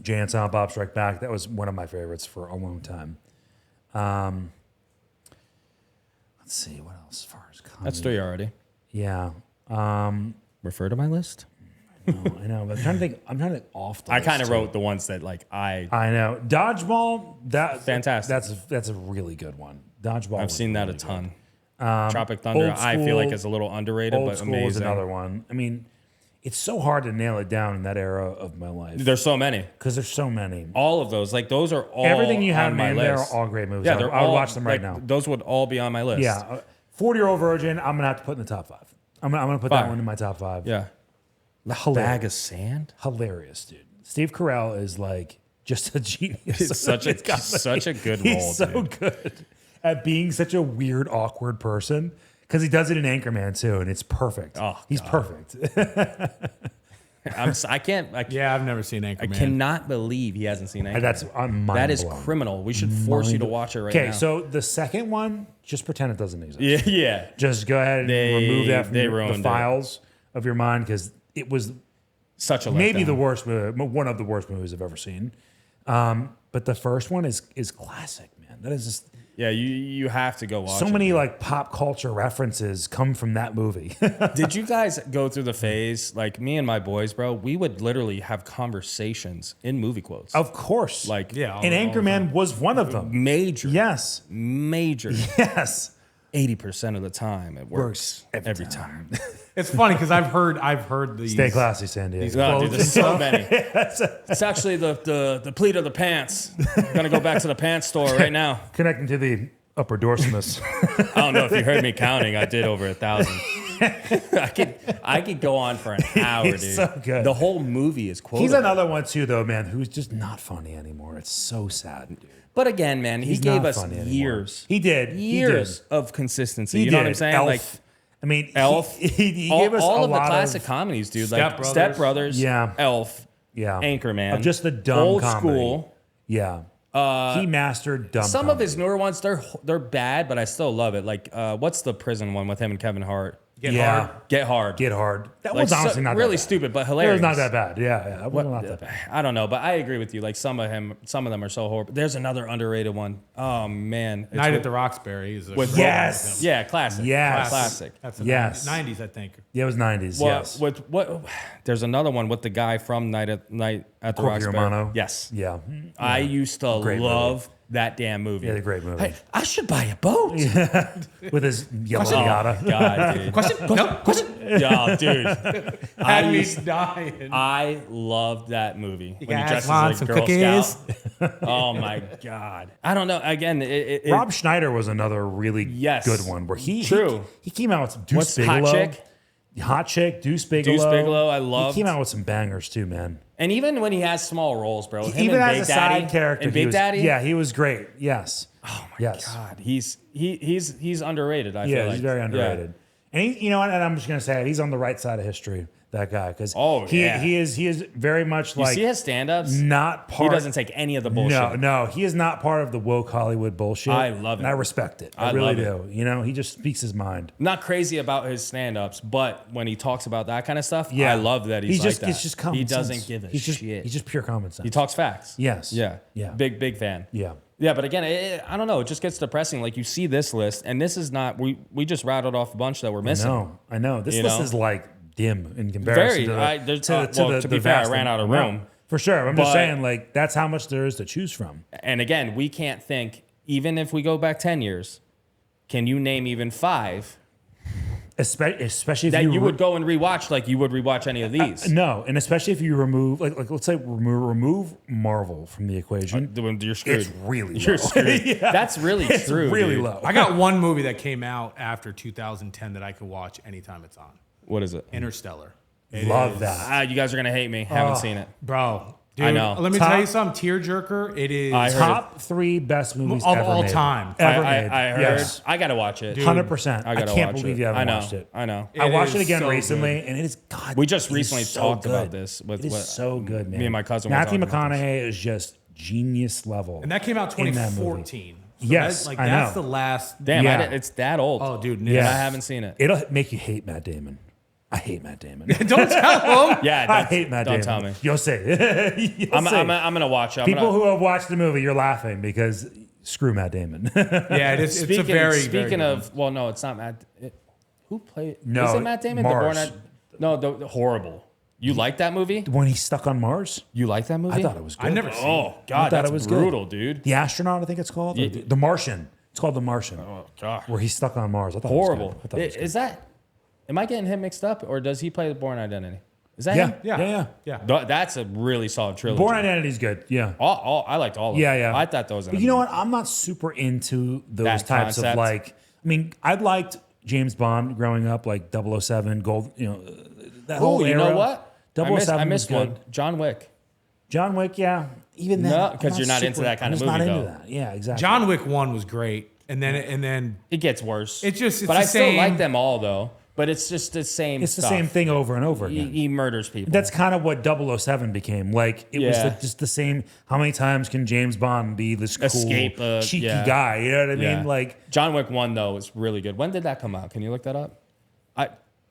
Jay and Silent Bob Strike Back. That was one of my favorites for a long time. Let's see what else as far as comedy. That's 3 already. Yeah. Refer to my list. No, I know, but I'm trying to think. Off the I list, kind of too. wrote the ones that like I know Dodgeball. Fantastic. That's a really good one. Dodgeball. I've seen that a really ton. good. Tropic Thunder, Old I feel like School- is a little underrated, Old but School is amazing. another one. I mean, it's so hard to nail it down in that era of my life There's so many. because there's so many. All of those, like those are all Everything you have on my named there are list. all great movies. Yeah, they're I would all, watch them right like, now. Those would all be on my list. Yeah, 40-Year-Old Virgin. I'm gonna have to put in the top 5. I'm gonna put that Fire. one in my top 5. Yeah. Hilarious. Bag of sand. Hilarious, dude. Steve Carell is like just a genius. He's such a good role. He's so dude. good at being such a weird, awkward person because he does it in Anchorman too, and it's perfect. Oh, he's God. perfect. I can't. Yeah, I've never seen I Anchorman. cannot believe he hasn't seen anything. That's mind That is blowing. criminal. We should force you to watch it right now. Okay, so the second one, just pretend it doesn't exist. yeah, yeah. Just go ahead and They- remove that from they the ruined it. files of your mind because it was Such a maybe letdown. the worst, one of the worst movies I've ever seen. But the first one is classic, man. That is just Yeah, you have to go watch. so it. many like pop culture references come from that movie. Did you guys go through the phase like me and my boys, bro? We would literally have conversations in movie quotes. Of course, Like Yeah, all- and all the Anchorman was one of them. major, Yes, major. yes. 80% of the time it works every time. It's funny because I've heard these. Stay classy, San Diego. Oh, dude, Quotes there's so many. It's actually the pleat of the pants. I'm gonna go back to the pants store right now. Connecting to the upper dorsimus. I don't know if you heard me counting. I did over 1,000. I could go on for an hour, dude. He's so good. The whole movie is quotable. He's another one too, though, man, who's just not funny anymore. It's so sad, dude. But again, man, he He's gave not us funny anymore. years. He did. Years of consistency. He You know did. what I'm saying? Elf. Like I mean, Elf. He all, gave us all a of the lot classic comedies, dude. Step Like Brothers. Step Brothers. Yeah. Elf. Yeah. Anchorman. Of just the dumb Old comedy. School. Yeah. He mastered dumb. Some comedy. of his newer ones, they're bad, but I still love it. Like what's the prison one with him and Kevin Hart? Get Yeah. hard. Get Hard. Get Hard. That Like, was honestly not really that bad. stupid, but It hilarious. was not that bad. Yeah. It was not that bad. I don't know, but I agree with you. Like some of them are so horrible. There's another underrated one. Oh man, It's Night with- at the Roxbury is a with great Yes. one. Yeah, classic. Yes. classic. That's a Yes. 90s, I think. Yeah, it was 90s. Well, yes. with what? There's another one with the guy from Night at the Corky Roxbury. Romano. Yes, Yeah. I used to Great love that damn movie. Yeah, the great movie. Hey, I should buy a boat. With his yellow Oh, Miata. Question? God, dude. No, question? Yeah, dude. Had me dying. I loved that movie when he guys dresses want like some Girl cookies? Scout. Oh my God. I don't know. Again, it Rob Schneider was another really Yes. good one where True. he came out with some Deuce What's Bigelow. Hot Chick? Hot Chick, Deuce Bigelow. Deuce Bigelow, I loved. He came out with some bangers too, man. And even when he has small roles, bro. Him Even and as Big a Daddy, side character, and he Big was, Daddy. Yeah, he was great. Yes. Oh my Yes. God. He's underrated. I feel Yeah, like he's very Yeah. underrated. And he, you know what? And I'm just gonna say it. He's on the right side of history. That guy, because Oh, yeah. he is very much You like see his stand-ups? not He part. doesn't take any of the bullshit. No, he is not part of the woke Hollywood bullshit. I love it. And I respect it. I I really love do. You know, he just speaks his mind. Not crazy about his stand-ups, but when he talks about that kind of stuff, Yeah, I love that he's like just that. it's just common He sense. doesn't give a he's just, shit. He's just pure common sense. He talks facts. Yes. Yeah. Yeah. Big fan. Yeah. Yeah, but again, I don't know. It just gets depressing. Like you see this list, and this is not. We just rattled off a bunch that we're missing. I know. This You list know? is like dim in comparison Very. to the, To be fair, I vast ran out of amount. room. For sure. I'm just But- saying, like, that's how much there is to choose from. And again, we can't think. Even if we go back 10 years, can you name even 5 Especially if that you re- would go and rewatch like you would rewatch any of these? No, and especially if you remove, like let's say remove Marvel from the equation. You're screwed. It's really You're low. screwed. Yeah. That's really It's true. really dude. low. I got one movie that came out after 2010 that I could watch anytime it's on. What is it? Interstellar. It Love is- that. You guys are gonna hate me. Haven't seen it. Bro. Dude, I know. Let me Top- tell you something. Tearjerker. It is I heard Top 3 best movies of ever all made. time. Ever I made. heard. Yes. I gotta watch it. 100%. I I gotta can't watch believe it. you haven't I know. watched it. I know. I It watched it is again so recently, good. and it is God. We just it is recently so talked good. about this with It is what- so good, man. me and my cousin were Matthew talking about McConaughey is just genius level. And that came out in that movie. 2014. So Yes, that's, I that's know. the last. Damn, Yeah. it's that old. Oh, dude. Yeah. I Yeah. haven't seen it. It'll make you hate Matt Damon. I hate Matt Damon. Don't tell him. Yeah, I don't, hate Matt don't Damon. tell me. You'll see. You'll I'm see. gonna watch it. People who have watched the movie, you're laughing because screw Matt Damon. Yeah, it's a Speaking, very speaking very of, well, no, it's not Matt. Who played? No, is it Matt Damon? Mars. The horrible. You like that movie? When he's stuck on Mars, You like that movie? I thought it was good. I never seen. Oh I God, thought that's it was good. brutal, dude. The Astronaut, I think it's called. Or the Martian. It's called The Martian. Oh God, Where he's stuck on Mars. I thought horrible. It was good. I thought it was good. Is that? Am I getting him mixed up, or does he play the Born Identity? Is that Yeah, him? yeah. That's a really solid trilogy. Born Identity's good. Yeah. I liked all of them. Yeah. I thought those. But you know what? I'm not super into those That types concept. of like. I mean, I liked James Bond growing up, like 007, Gold. You know, that whole Oh, you era. know what? 007 I missed was one. good. John Wick. John Wick, yeah. Even then, No, 'cause I'm you're not into that kind I'm of just not movie, into though. that. Yeah, exactly. John Wick 1 was great, and then It gets worse. It's just- it's but the I still same- like them all though. But it's just the same. It's the stuff. same thing over and over again. He murders people. That's kind of what 007 became. Like it was Yeah. just the same. How many times can James Bond be this cool, Escape, cheeky yeah. guy? You know what I Yeah. mean? Like John Wick 1 though is really good. When did that come out? Can you look that up?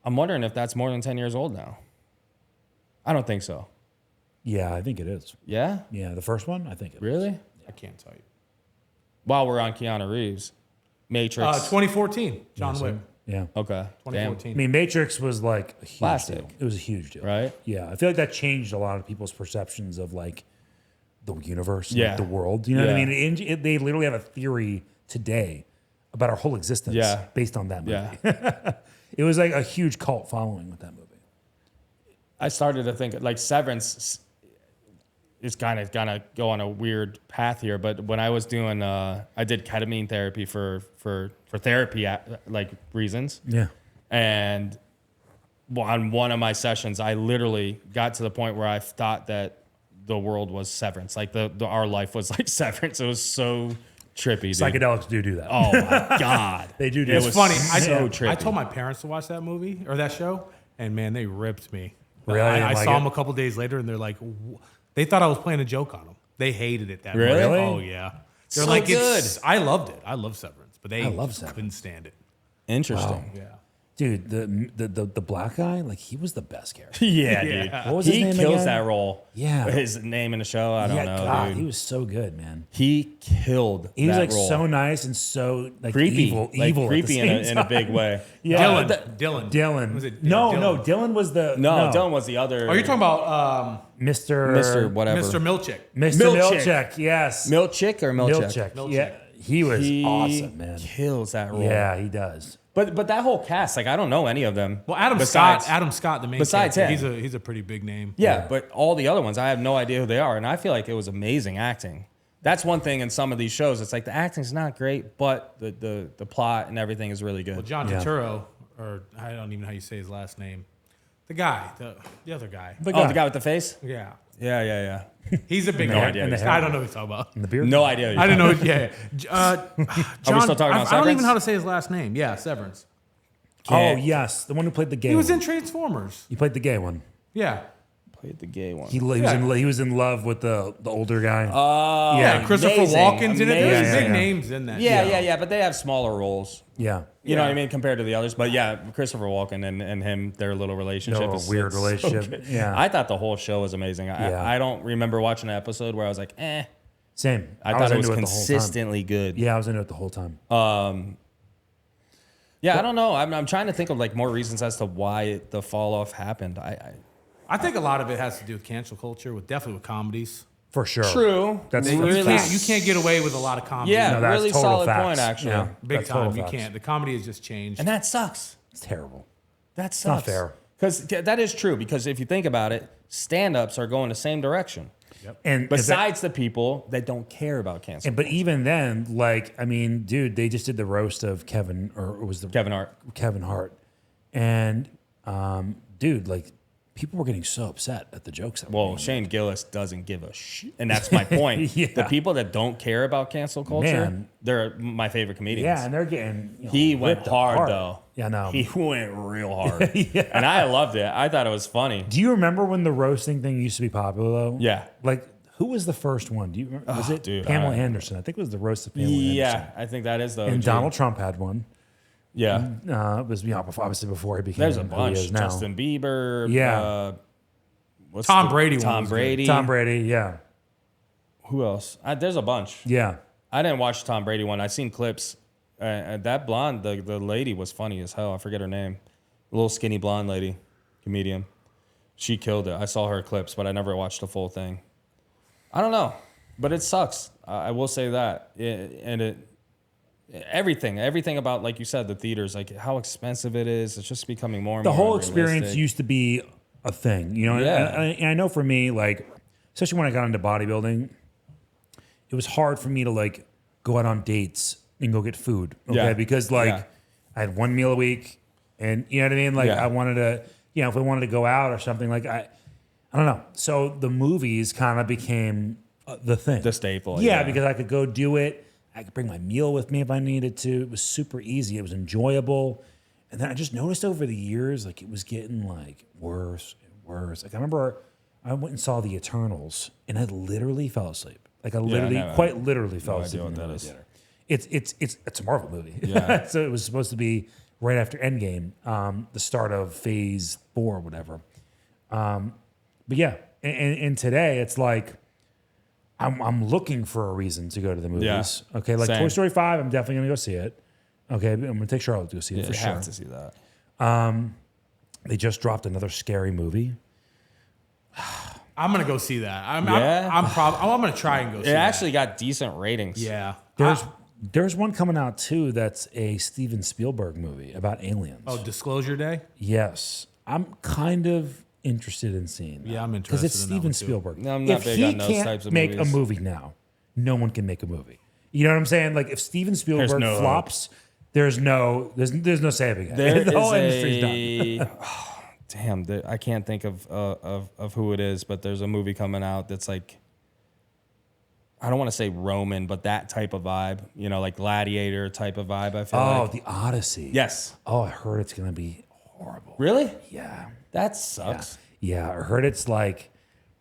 I'm wondering if that's more than 10 years old now. I don't think so. yeah, I think it is. Yeah? Yeah, the first one, I think it is. Really? I can't tell you. While we're on Keanu Reeves, Matrix. 2014, John Wick. Yeah. Okay. Damn. 2014. I mean, Matrix was like a huge Classic. deal. It was a huge deal, Right? Yeah, I feel like that changed a lot of people's perceptions of like the universe, Yeah. like the world. You know what I Yeah. mean? They literally have a theory today about our whole existence Yeah. based on that movie. Yeah. It was like a huge cult following with that movie. I started to think like Severance is kind of gonna go on a weird path here, but when I was doing, I did ketamine therapy for therapy like reasons, Yeah. and on one of my sessions, I literally got to the point where I thought that the world was Severance, like our life was like Severance. It was so trippy, dude. Psychedelics do that. Oh my god, They do. It It's was Funny. so trippy. I told my parents to watch that movie or that show, and man, they ripped me. Really? I Like saw it? them a couple days later, and they're like, they thought I was playing a joke on them. They hated it that much. Really? Oh yeah. They're So like, good. I loved it. I love Severance, but they love Severance. couldn't stand it. Interesting. Yeah. Dude, the black guy, like he was the best character. Yeah, Yeah. dude. What was his He name kills again? that role. Yeah. His name in the show, I don't know, God, dude. he was so good, man. He killed. He was that like role. so nice and so like creepy, evil like at the creepy same in a big time. way. Yeah. Dylan. Dylan. Was it no, Dylan? no, Dylan was the No, Dylan was the other. Are you talking about Mr. whatever? Mr. Milchick? Mr. Milchick. Milchick, yes. Milchick or Milchick? Milchick. Milchick. Yeah. He was He awesome, man. kills that role. Yeah, he does. But that whole cast, like I don't know any of them. Well, Adam besides, Scott, the main besides character, him. he's a pretty big name. Yeah, but all the other ones, I have no idea who they are, and I feel like it was amazing acting. That's one thing in some of these shows. It's like the acting's not great, but the plot and everything is really good. Well, John Yeah. Turturro, or I don't even know how you say his last name. The guy, the other guy. The Oh, the guy with the face? Yeah. Yeah. He's a big No guy. idea who he's I don't know what he's talking about. And the beard. No idea. I didn't know. Yeah. John, still talking about I don't even Severance? know how to say his last name. Yeah, Severance. Oh, yes. The one who played the gay He was one. in Transformers. He played the gay one. Yeah. Played the gay one. He was in love with the older guy. Yeah, Christopher amazing, Walken's in it. There's amazing. big names in that. Yeah, but they have smaller roles. yeah. You know Yeah. what I mean, compared to the others. But yeah, Christopher Walken and him, their little relationship No, is weird so relationship. good. Yeah. I thought the whole show was amazing. Yeah. I don't remember watching an episode where I was like, eh. Same. I thought it was into the whole time. consistently good. Yeah, I was into it the whole time. Yeah, I don't know. I'm trying to think of like more reasons as to why the fall off happened. I think a lot of it has to do with cancel culture, definitely with comedies. For sure. True. That's You facts. can't get away with a lot of comedy. Yeah, No, that's really total solid facts. point actually. Yeah. Big That's time. total You facts. can't. The comedy has just changed. And that sucks. It's terrible. That sucks. not fair. Because that is true. Because if you think about it, stand-ups are going the same direction. And Besides the people that don't care about cancel. but even then, like, I mean, dude, they just did the roast of Kevin, or it was the Kevin Hart. Kevin Hart, and dude, like, people were getting so upset at the jokes. That were Well, being Shane Gillis doesn't give a shit. And that's my point. Yeah. The people that don't care about cancel culture, Man. they're my favorite comedians. Yeah, and they're getting. You know, He went ripped hard, apart. though. Yeah, no. He went real hard. Yeah. And I loved it. I thought it was funny. Do you remember when the roasting thing used to be popular though? Yeah. Like, who was the first one? Do you remember? Was it dude, Pamela I- Anderson? I think it was the roast of Pamela Anderson. Yeah, I think that is the And OG. Donald Trump had one. Yeah. It was obviously before he became There's a who he bunch. is now. Justin Bieber. Yeah. Tom Brady one Tom was good. Brady. Tom Brady, yeah. Who else? There's a bunch. Yeah. I didn't watch the Tom Brady one. I seen clips. That blonde, the lady was funny as hell. I forget her name. A little skinny blonde lady, comedian. She killed it. I saw her clips, but I never watched the full thing. I don't know, but it sucks. I will say that. Everything about, like you said, the theaters, like how expensive it is. It's just becoming more and The more whole unrealistic. experience used to be a thing, you know. Yeah. And I know for me, like, especially when I got into bodybuilding, it was hard for me to like go out on dates and go get food, okay? Yeah. Because like Yeah. I had one meal a week, and you know what I mean. Like Yeah. I wanted to, you know, if we wanted to go out or something, like I don't know. So the movies kind of became the thing, The staple. Yeah, because I could go do it. I could bring my meal with me if I needed to. It was super easy. It was enjoyable. And then I just noticed over the years, like it was getting like worse and worse. Like I remember I went and saw The Eternals, and I literally fell asleep. Like I literally, no, quite literally fell no asleep idea in the what that movie is. theater. It's a Marvel movie. Yeah. So it was supposed to be right after Endgame, the start of Phase 4 or whatever. But yeah, and today it's like I'm looking for a reason to go to the movies. Yeah. Okay, like Same. Toy Story 5, I'm definitely gonna go see it. Okay, I'm gonna take Charlotte to go see it Yeah, for you sure. have to see that. They just dropped another scary movie. I'm gonna go see that. I'm Yeah. gonna try and go see It that. actually got decent ratings. Yeah. There's one coming out too that's a Steven Spielberg movie about aliens. Oh, Disclosure Day. Yes, I'm kind of interested in seeing that. Yeah, I'm because it's interested in that Steven one, too. Spielberg. No, I'm not if big he on those can't types of make movies. a movie now, no one can make a movie. You know what I'm saying? Like if Steven Spielberg no hope. flops, there's no saving it. There The whole is industry's done. Damn, I can't think of who it is, but there's a movie coming out that's like, I don't want to say Roman, but that type of vibe, you know, like Gladiator type of vibe. I feel Oh, like. The Odyssey. Yes. Oh, I heard it's gonna be horrible. Really? Yeah. That sucks. Yeah, I heard it's like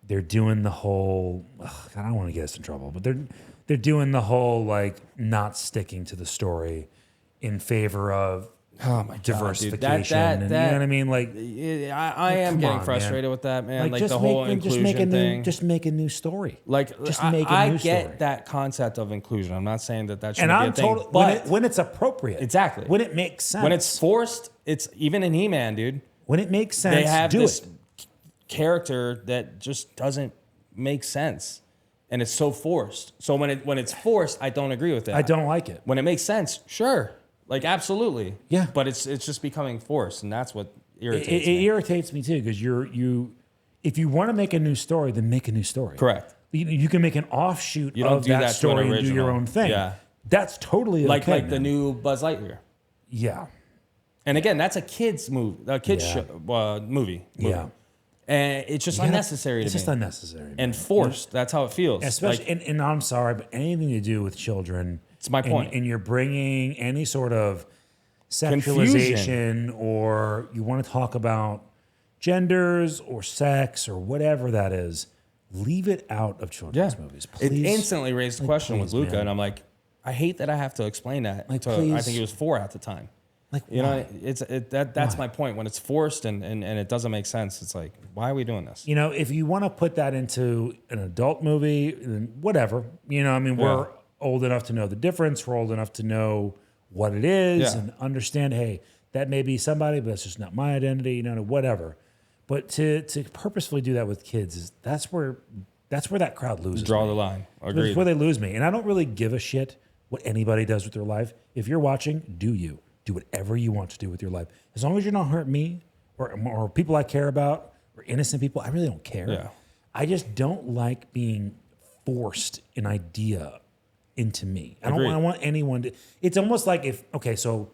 they're doing the whole. I don't want to get us in trouble, but they're doing the whole like not sticking to the story in favor of Oh my God, diversification. dude. That- and you know what I mean? Like, I am come getting on, frustrated man. with that, man. Like just the whole make, just make a inclusion new, thing. Just make a new story. Like, just I, make a I new get story. that concept of inclusion. I'm not saying that should And be I'm a thing, told but when it's appropriate. Exactly. When it makes sense. when it's forced, it's even in He-Man, dude. when it makes sense, They have do this it. character that just doesn't make sense, and it's so forced. So when it's forced, I don't agree with that. I don't like it. When it makes sense, sure, like absolutely, Yeah. But it's just becoming forced, and that's what It irritates me. irritates me too because if you want to make a new story, then make a new story. Correct. You can make an offshoot You don't of do that that to an story and do your original. own thing. Yeah. That's totally Like okay. the man. new Buzz Lightyear. Yeah. And again, that's a kids movie, Yeah. movie. Yeah. And it's just unnecessary It's to just me. unnecessary. man. And forced. That's how it feels. Especially, Like, and I'm sorry, but anything to do with children. It's my point. And you're bringing any sort of sexualization or you want to talk about genders or sex or whatever that is, leave it out of children's movies. It Please. instantly raised the question with please, Luca, man. and I'm like, I hate that I have to explain that. Like, to, I please. think he was 4 at the time. Like, You why? know, that's my point. When it's forced and it doesn't make sense, it's like, why are we doing this? You know, if you want to put that into an adult movie, then whatever. You know, I mean, we're old enough to know the difference. We're old enough to know what it is Yeah. and understand, hey, that may be somebody, but that's just not my identity, you know, whatever. But to purposefully do that with kids, that's where that crowd loses Draw me. the line. That's Agreed. where they lose me. And I don't really give a shit what anybody does with their life. If you're watching, do you. Do whatever you want to do with your life. As long as you're not hurting me or people I care about or innocent people, I really don't care. Yeah. I just don't like being forced an idea into me. I Agreed. don't want anyone to. It's almost like so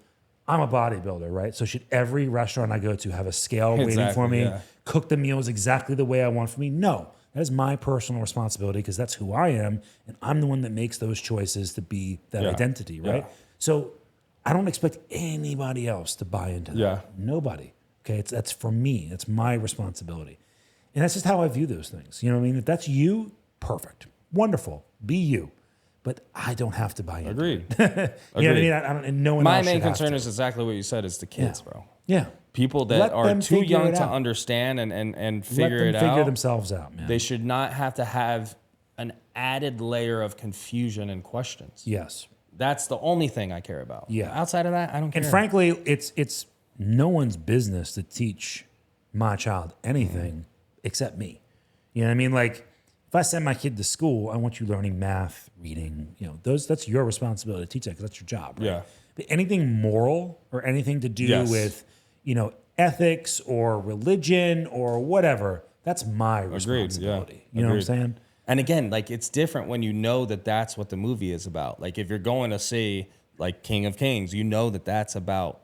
I'm a bodybuilder, right? So should every restaurant I go to have a scale waiting for Exactly, me, yeah. cook the meals exactly the way I want for me? No. That is my personal responsibility because that's who I am. And I'm the one that makes those choices to be that Yeah. identity, right? Yeah. So I don't expect anybody else to buy into that. Yeah. Nobody. Okay. That's for me. It's my responsibility. And that's just how I view those things. You know what I mean? If that's you, perfect. Wonderful. Be you. But I don't have to buy into Agreed. it. You know what I mean? I don't, and no one My else main should have concern to. is exactly what you said. Is the kids, Yeah. bro. Yeah. People that Let are them too figure young it to out. understand and Let figure them it figure out. themselves out, man. They should not have to have an added layer of confusion and questions. Yes. That's the only thing I care about. Yeah. Outside of that, I don't care. And frankly, it's no one's business to teach my child anything except me. You know what I mean? Like, if I send my kid to school, I want you learning math, reading. You know, that's your responsibility to teach that because that's your job. Right? Yeah. But anything moral or anything to do Yes. with, ethics or religion or whatever, that's my responsibility. You know what I'm saying? And again, like, it's different when you know that that's what the movie is about. Like, if you're going to see like King of Kings, you know that that's about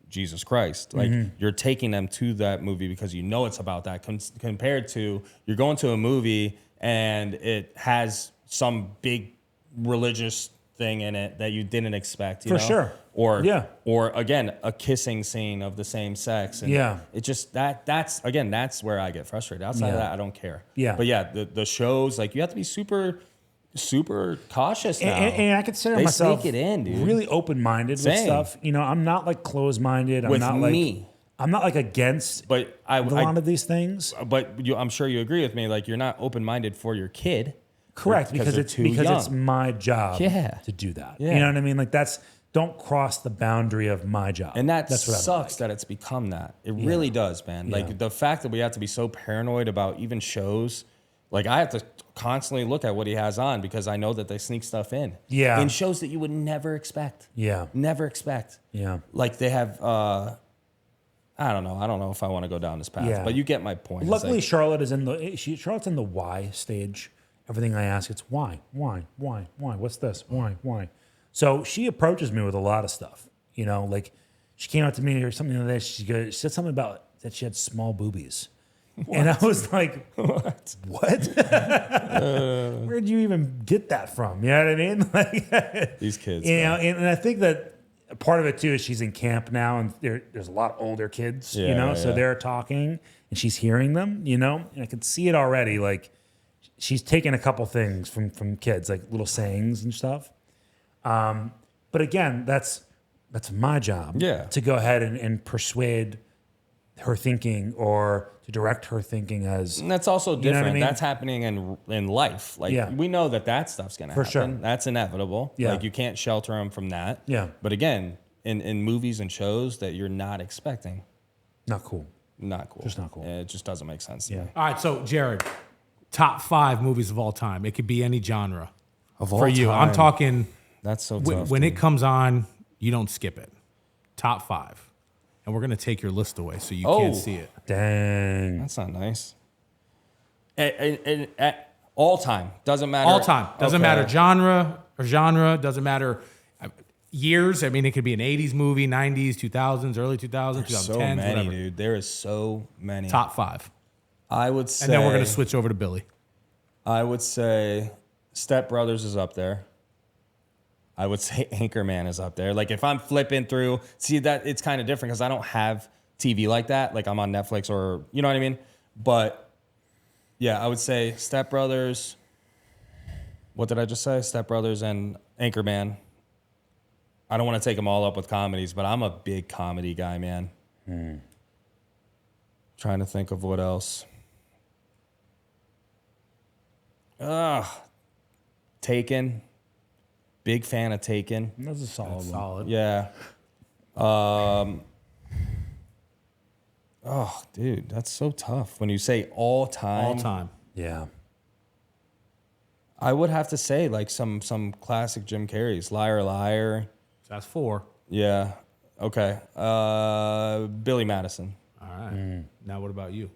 Jesus Christ. Like, you're taking them to that movie because you know it's about that, compared to you're going to a movie and it has some big religious thing in it that you didn't expect. For sure. Or again, a kissing scene of the same sex. And it just that's where I get frustrated. Outside of that, I don't care. Yeah. But yeah, the shows, like, you have to be super, super cautious now. And I consider They myself sneak it in, dude. really open-minded with Same. stuff. I'm not like closed-minded. With I'm not like against But a lot of these things. But I'm sure you agree with me. Like, you're not open-minded for your kid. Correct, because they're it's too young. it's my job to do that. Yeah. You know what I mean? Like, don't cross the boundary of my job. And that's what sucks that it's become that. It really does, man. Yeah. Like, the fact that we have to be so paranoid about even shows. Like, I have to constantly look at what he has on because I know that they sneak stuff in. Yeah. In shows that you would never expect. Yeah. Never expect. Yeah. Like, they have, I don't know. I don't know if I want to go down this path, Yeah. but you get my point. Luckily, It's Charlotte's in the why stage. Everything I ask, it's why, what's this, why. So she approaches me with a lot of stuff. Like, she came up to me or something like that. She said something about that she had small boobies. And I was like, what? Where'd you even get that from? You know what I mean? Like, these kids. and I think that part of it too is she's in camp now, and there's a lot of older kids, so they're talking and she's hearing them, and I can see it already. Like, she's taking a couple things from kids, like little sayings and stuff. But again, that's my job. To go ahead and persuade her thinking or to direct her thinking as. And that's also different. You know what I mean? That's happening in life. Like, we know that stuff's going to happen. sure. That's inevitable. Yeah. Like, you can't shelter them from that. Yeah. But again, in movies and shows that you're not expecting. Not cool. Not cool. Just not cool. It just doesn't make sense to me. All right, so Jared, top 5 movies of all time. It could be any genre. Of all For you, I'm time. talking That's so tough. when dude. it comes on, you don't skip it. Top 5. And we're going to take your list away so you can't see it. Dang. That's not nice. At all time. Doesn't matter. All time. Doesn't Okay. matter genre. Doesn't matter years. I mean, it could be an 80s movie, 90s, 2000s, early 2000s, 2010s, So many, whatever. dude. There is so many. Top 5. I would say. And then we're going to switch over to Billy. I would say Step Brothers is up there. I would say Anchorman is up there. Like, if I'm flipping through, see that it's kind of different because I don't have TV like that. Like, I'm on Netflix or, you know what I mean? But yeah, I would say Step Brothers. What did I just say? Step Brothers and Anchorman. I don't want to take them all up with comedies, but I'm a big comedy guy, man. Trying to think of what else. Taken. Big fan of Taken. That's a solid one. Solid. Yeah. Dude, that's so tough. When you say all time, All time. Yeah. I would have to say like some classic Jim Carrey's Liar Liar. So that's 4. Yeah. Okay. Billy Madison. All right. Now what about you?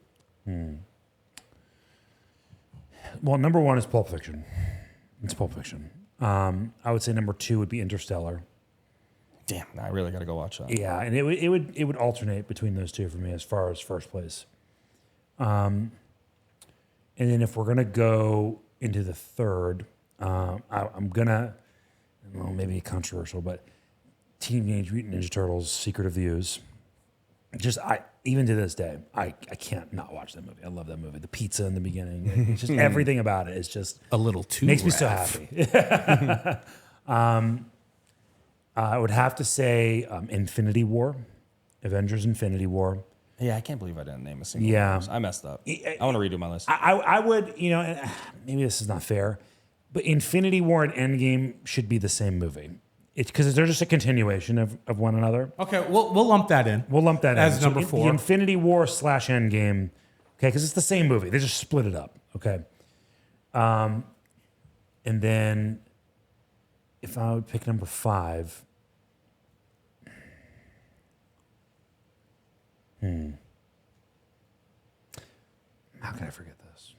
Well, number 1 is Pulp Fiction. It's Pulp Fiction. I would say number 2 would be Interstellar. Damn, I really got to go watch that. Yeah, and it would alternate between those two for me as far as first place. And then if we're gonna go into the third, I'm gonna, well, maybe controversial, but Teenage Mutant Ninja Turtles: Secret of the Ooze. Just even to this day, I can't not watch that movie. I love that movie. The pizza in the beginning, it's just everything about it is just A little too makes me so rough. happy. I would have to say Infinity War, Avengers Infinity War. Yeah, I can't believe I didn't name a single Yeah. one. I messed up. I want to redo my list. I would, maybe this is not fair, but Infinity War and Endgame should be the same movie. It's because they're just a continuation of one another. Okay, we'll lump that in. We'll lump that as in. number The 4. Infinity War / Endgame, okay, because it's the same movie. They just split it up, okay. And then if I would pick number 5, how can I forget this?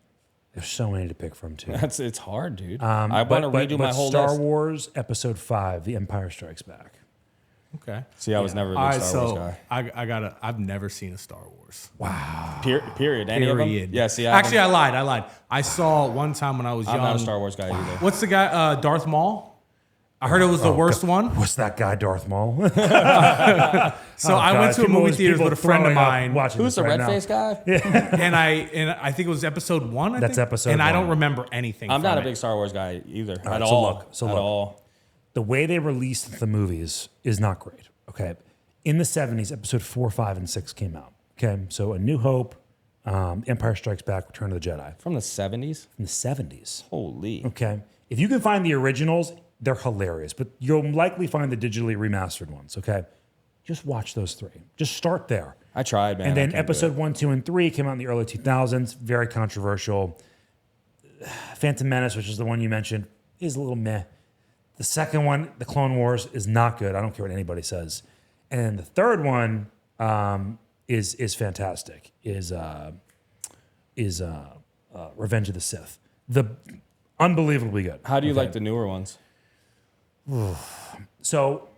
There's so many to pick from too. It's hard, dude. I want to redo my whole Star list. Wars Episode 5, The Empire Strikes Back. Okay. See, I was never a big All right, Star Wars so guy. I've never seen a Star Wars. Wow. Period. Any of them? Period. Yeah. See, Actually, I lied. I saw one time when I was young. I'm not a Star Wars guy either. What's the guy? Darth Maul. I heard it was the worst one. What's that guy, Darth Maul? So I went to a movie theater with a friend of mine, Who's the red face guy? and I think it was episode 1. That's episode and I 1. don't remember anything. I'm from not a it. big Star Wars guy either. right, At so all. look, At all. The way they released the movies is not great. Okay. In the 70s, episode 4, 5, and 6 came out. Okay. So A New Hope, Empire Strikes Back, Return of the Jedi. From the 70s? In the 70s. Holy. Okay. If you can find the originals, they're hilarious, but you'll likely find the digitally remastered ones. Okay. Just watch those 3. Just start there. I tried, man. And I then can't do episode it. 1, 2, and 3 came out in the early 2000s. Very controversial. Phantom Menace, which is the one you mentioned, is a little meh. The second one, The Clone Wars, is not good. I don't care what anybody says. And then the third one is fantastic. Is Revenge of the Sith. Unbelievably good. How do you like the newer ones? So,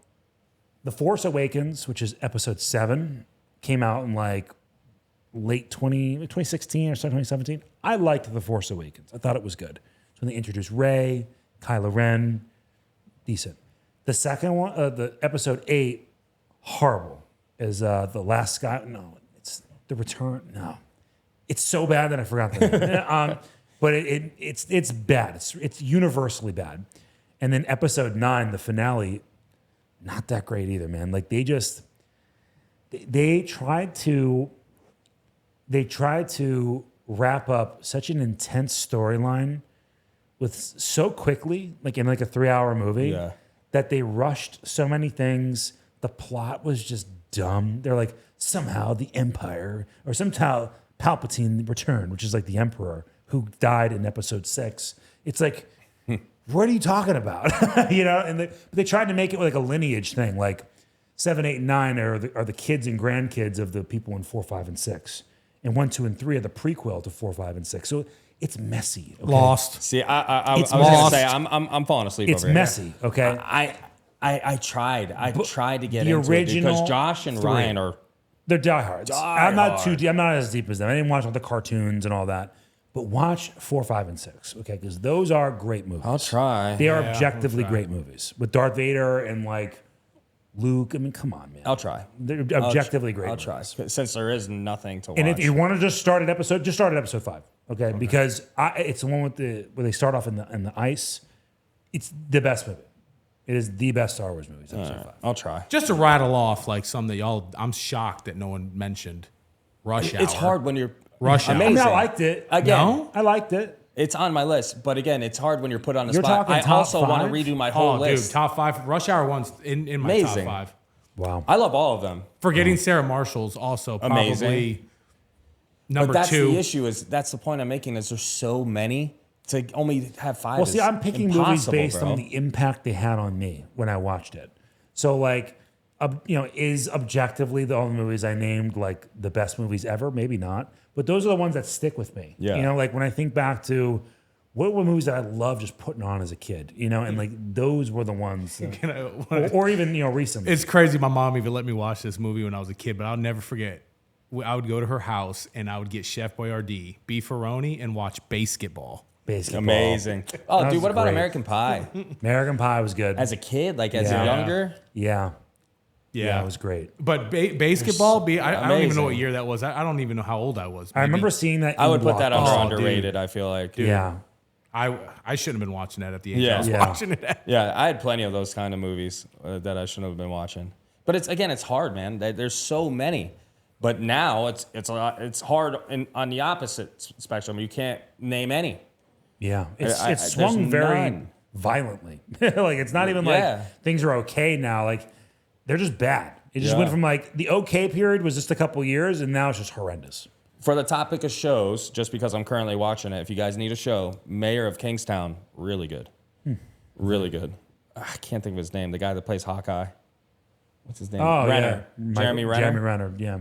The Force Awakens, which is episode 7, came out in like late 2016 or something, 2017. I liked The Force Awakens. I thought it was good. So when they introduced Rey, Kylo Ren, decent. The second one, the episode 8, horrible. Is The Last Sky? No, it's The Return. No, it's so bad that I forgot the name. But it's bad. It's universally bad. And then episode 9, the finale, not that great either, man. Like they tried to wrap up such an intense storyline with so quickly, like in like a 3-hour movie, that they rushed so many things. The plot was just dumb. They're like, somehow the Empire, or somehow Palpatine returned, which is like the Emperor who died in episode 6. It's like, what are you talking about? And they tried to make it like a lineage thing, like 7, 8, and 9 are the kids and grandkids of the people in 4, 5, and 6. And 1, 2, and 3 are the prequel to 4, 5, and 6. So it's messy. Okay? Lost. See, I was It's going to lost. say, I'm falling asleep It's over messy, okay? I tried. I tried to get the into it because original Josh and 3. Ryan are... They're diehards. I'm not too deep. I'm not as deep as them. I didn't watch all the cartoons and all that. But watch 4, 5, and 6, okay? Because those are great movies. I'll try. They are objectively great movies with Darth Vader and like Luke. I mean, come on, man. I'll try. They're objectively great. I'll movies. try. Since there is nothing to watch. And if you want to just start at episode 5, okay? Because it's the one with where they start off in the ice. It's the best movie. It is the best Star Wars movie. Episode 5. I'll try. Just to rattle off like some that I'm shocked that no one mentioned. Rush Hour. It's hard when you're... Rush Hour. I mean, Amazing. I liked it. Again, No? I liked it. it's on my list. But again, it's hard when you're put on the You're spot. talking I top also want to 5? redo my whole Oh, list. dude, top 5. Rush Hour 1's in my Amazing. top 5. Wow. I love all of them. Forgetting Sarah Marshall's also probably Amazing. number But that's 2. the issue. That's the point I'm making. Is there's so many to only have 5. Well, see, I'm picking movies impossible, based bro. on the impact they had on me when I watched it. So, like, is objectively all the movies I named like the best movies ever? Maybe not, but those are the ones that stick with me. Yeah. Like when I think back to what were movies that I loved just putting on as a kid, and like those were the ones, that, or even recently. It's crazy. My mom even let me watch this movie when I was a kid, but I'll never forget. I would go to her house and I would get Chef Boyardee, beefaroni, and watch basketball. Basketball. Amazing. Oh, That dude, was what about great. American Pie? American Pie was good. As a kid, like as Yeah. a younger? yeah, Yeah, it was great. But basketball, I don't even know what amazing. year that was. I don't even know how old I was. I remember seeing that. I in would put that under Oh, underrated, I feel like. Yeah, I shouldn't have been watching that at the age Yeah. I was Yeah. watching it at. Yeah, I had plenty of those kind of movies that I shouldn't have been watching. But it's hard, man. There's so many. But now it's hard on the opposite spectrum. You can't name any. Yeah, it's there's swung very none. violently. Like it's not even like things are okay now. Like they're just bad. It just went from like the okay period was just a couple years, and now it's just horrendous. For the topic of shows, just because I'm currently watching it, if you guys need a show, Mayor of Kingstown, really good, really good. I can't think of his name. The guy that plays Hawkeye. What's his name? Oh, Renner. yeah. Jeremy Renner. Jeremy Renner, yeah.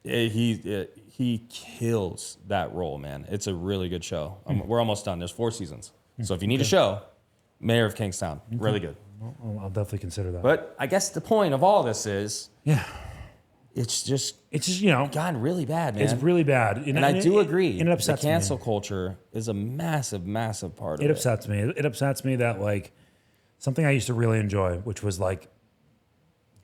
He kills that role, man. It's a really good show. We're almost done. There's 4 seasons. So if you need a show, Mayor of Kingstown, really good. I'll definitely consider that. But I guess the point of all this is, it's just gotten really bad, man. It's really bad. And I do agree. And it upsets the cancel culture is a massive, massive part of it. It upsets me. It upsets me that like something I used to really enjoy, which was like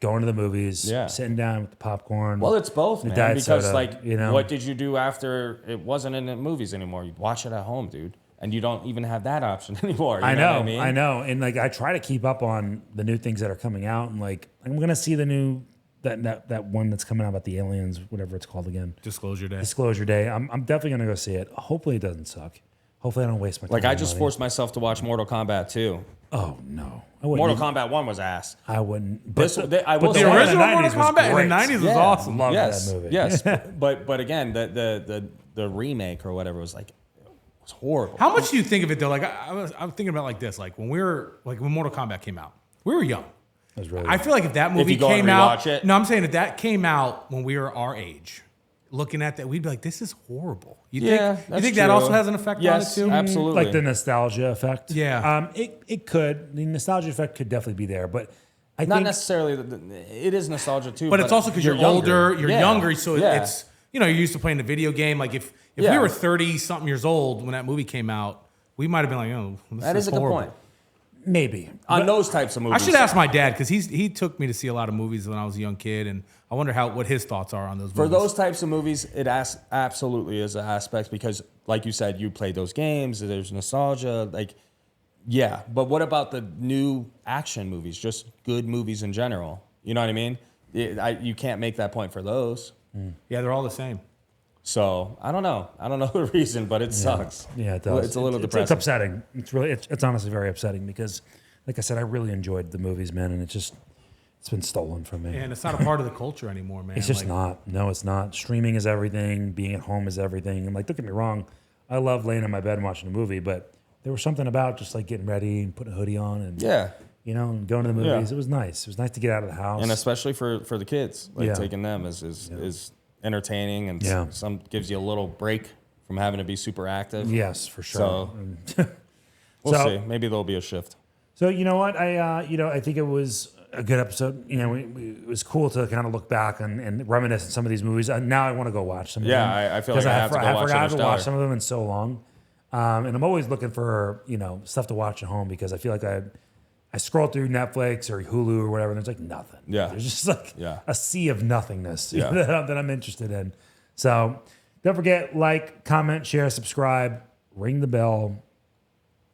going to the movies, sitting down with the popcorn. Well, it's both, man. Diet Because soda, what did you do after it wasn't in the movies anymore? You watch it at home, dude. And you don't even have that option anymore. I know, what I mean? I know. And like I try to keep up on the new things that are coming out, and like I'm gonna see the new that one that's coming out about the aliens, whatever it's called again. Disclosure Day. Disclosure Day. I'm definitely gonna go see it. Hopefully it doesn't suck. Hopefully I don't waste my time. Like I just forced myself to watch Mortal Kombat 2. Oh no, I wouldn't. Mortal Kombat 1 was ass. I wouldn't. I will The say original in the Mortal 90s was Kombat in great. the 90s was awesome. Loved yes, that movie. yes. But again, the remake or whatever was like, it was horrible. How much do you think of it though? Like I was thinking about like this. Like when Mortal Kombat came out, we were young. It was really I feel like if that movie you go and came out, rewatch it. no, I'm saying if that came out when we were our age, looking at that, we'd be like, "This is horrible." You think that also has an effect on it too? Absolutely. like the nostalgia effect. Yeah. It could. The nostalgia effect could definitely be there, but I Not think necessarily. It is nostalgia too. But it's also because you're older, you're younger, so Yeah. it's you're used to playing the video game. Like if we were 30 something years old when that movie came out, we might have been like, "Oh, this That is a good horrible." point. maybe On those types of movies. I should ask my dad because he took me to see a lot of movies when I was a young kid, and I wonder what his thoughts are on those For movies. those types of movies, it absolutely is an aspect because, like you said, you played those games. There's nostalgia, But what about the new action movies? Just good movies in general. You know what I mean? You can't make that point for those. Yeah, they're all the same. So I don't know. I don't know the reason, but it sucks. Yeah, it does. It's a little It's depressing. upsetting. It's honestly very upsetting because, like I said, I really enjoyed the movies, man, and it's been stolen from me. And it's not a part of the culture anymore, man. It's just not. No, it's not. Streaming is everything. Being at home is everything. And like, don't get me wrong, I love laying in my bed and watching a movie, but there was something about just like getting ready and putting a hoodie on and and going to the movies. Yeah. It was nice. It was nice to get out of the house. And especially for the kids, taking them is entertaining and some gives you a little break from having to be super active. Yes, for sure. So we'll So- see. Maybe there'll be a shift. So you know what? I think it was a good episode. It was cool to kind of look back and reminisce on some of these movies. Now I want to go watch some of them. Yeah, I feel like I have to go watch forgot to Interstellar. watch some of them in so long. And I'm always looking for stuff to watch at home because I feel like I scroll through Netflix or Hulu or whatever, and there's like nothing. Yeah. There's just like Yeah. a sea of nothingness Yeah. that I'm interested in. So don't forget, like, comment, share, subscribe, ring the bell.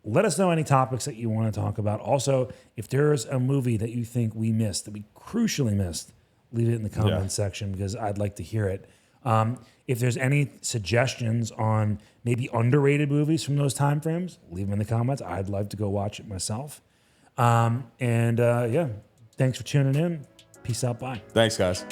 Let us know any topics that you want to talk about. Also, if there's a movie that you think we missed, that we crucially missed, leave it in the comment section because I'd like to hear it. If there's any suggestions on maybe underrated movies from those time frames, leave them in the comments. I'd love to go watch it myself. Thanks for tuning in. Peace out. Bye. Thanks, guys.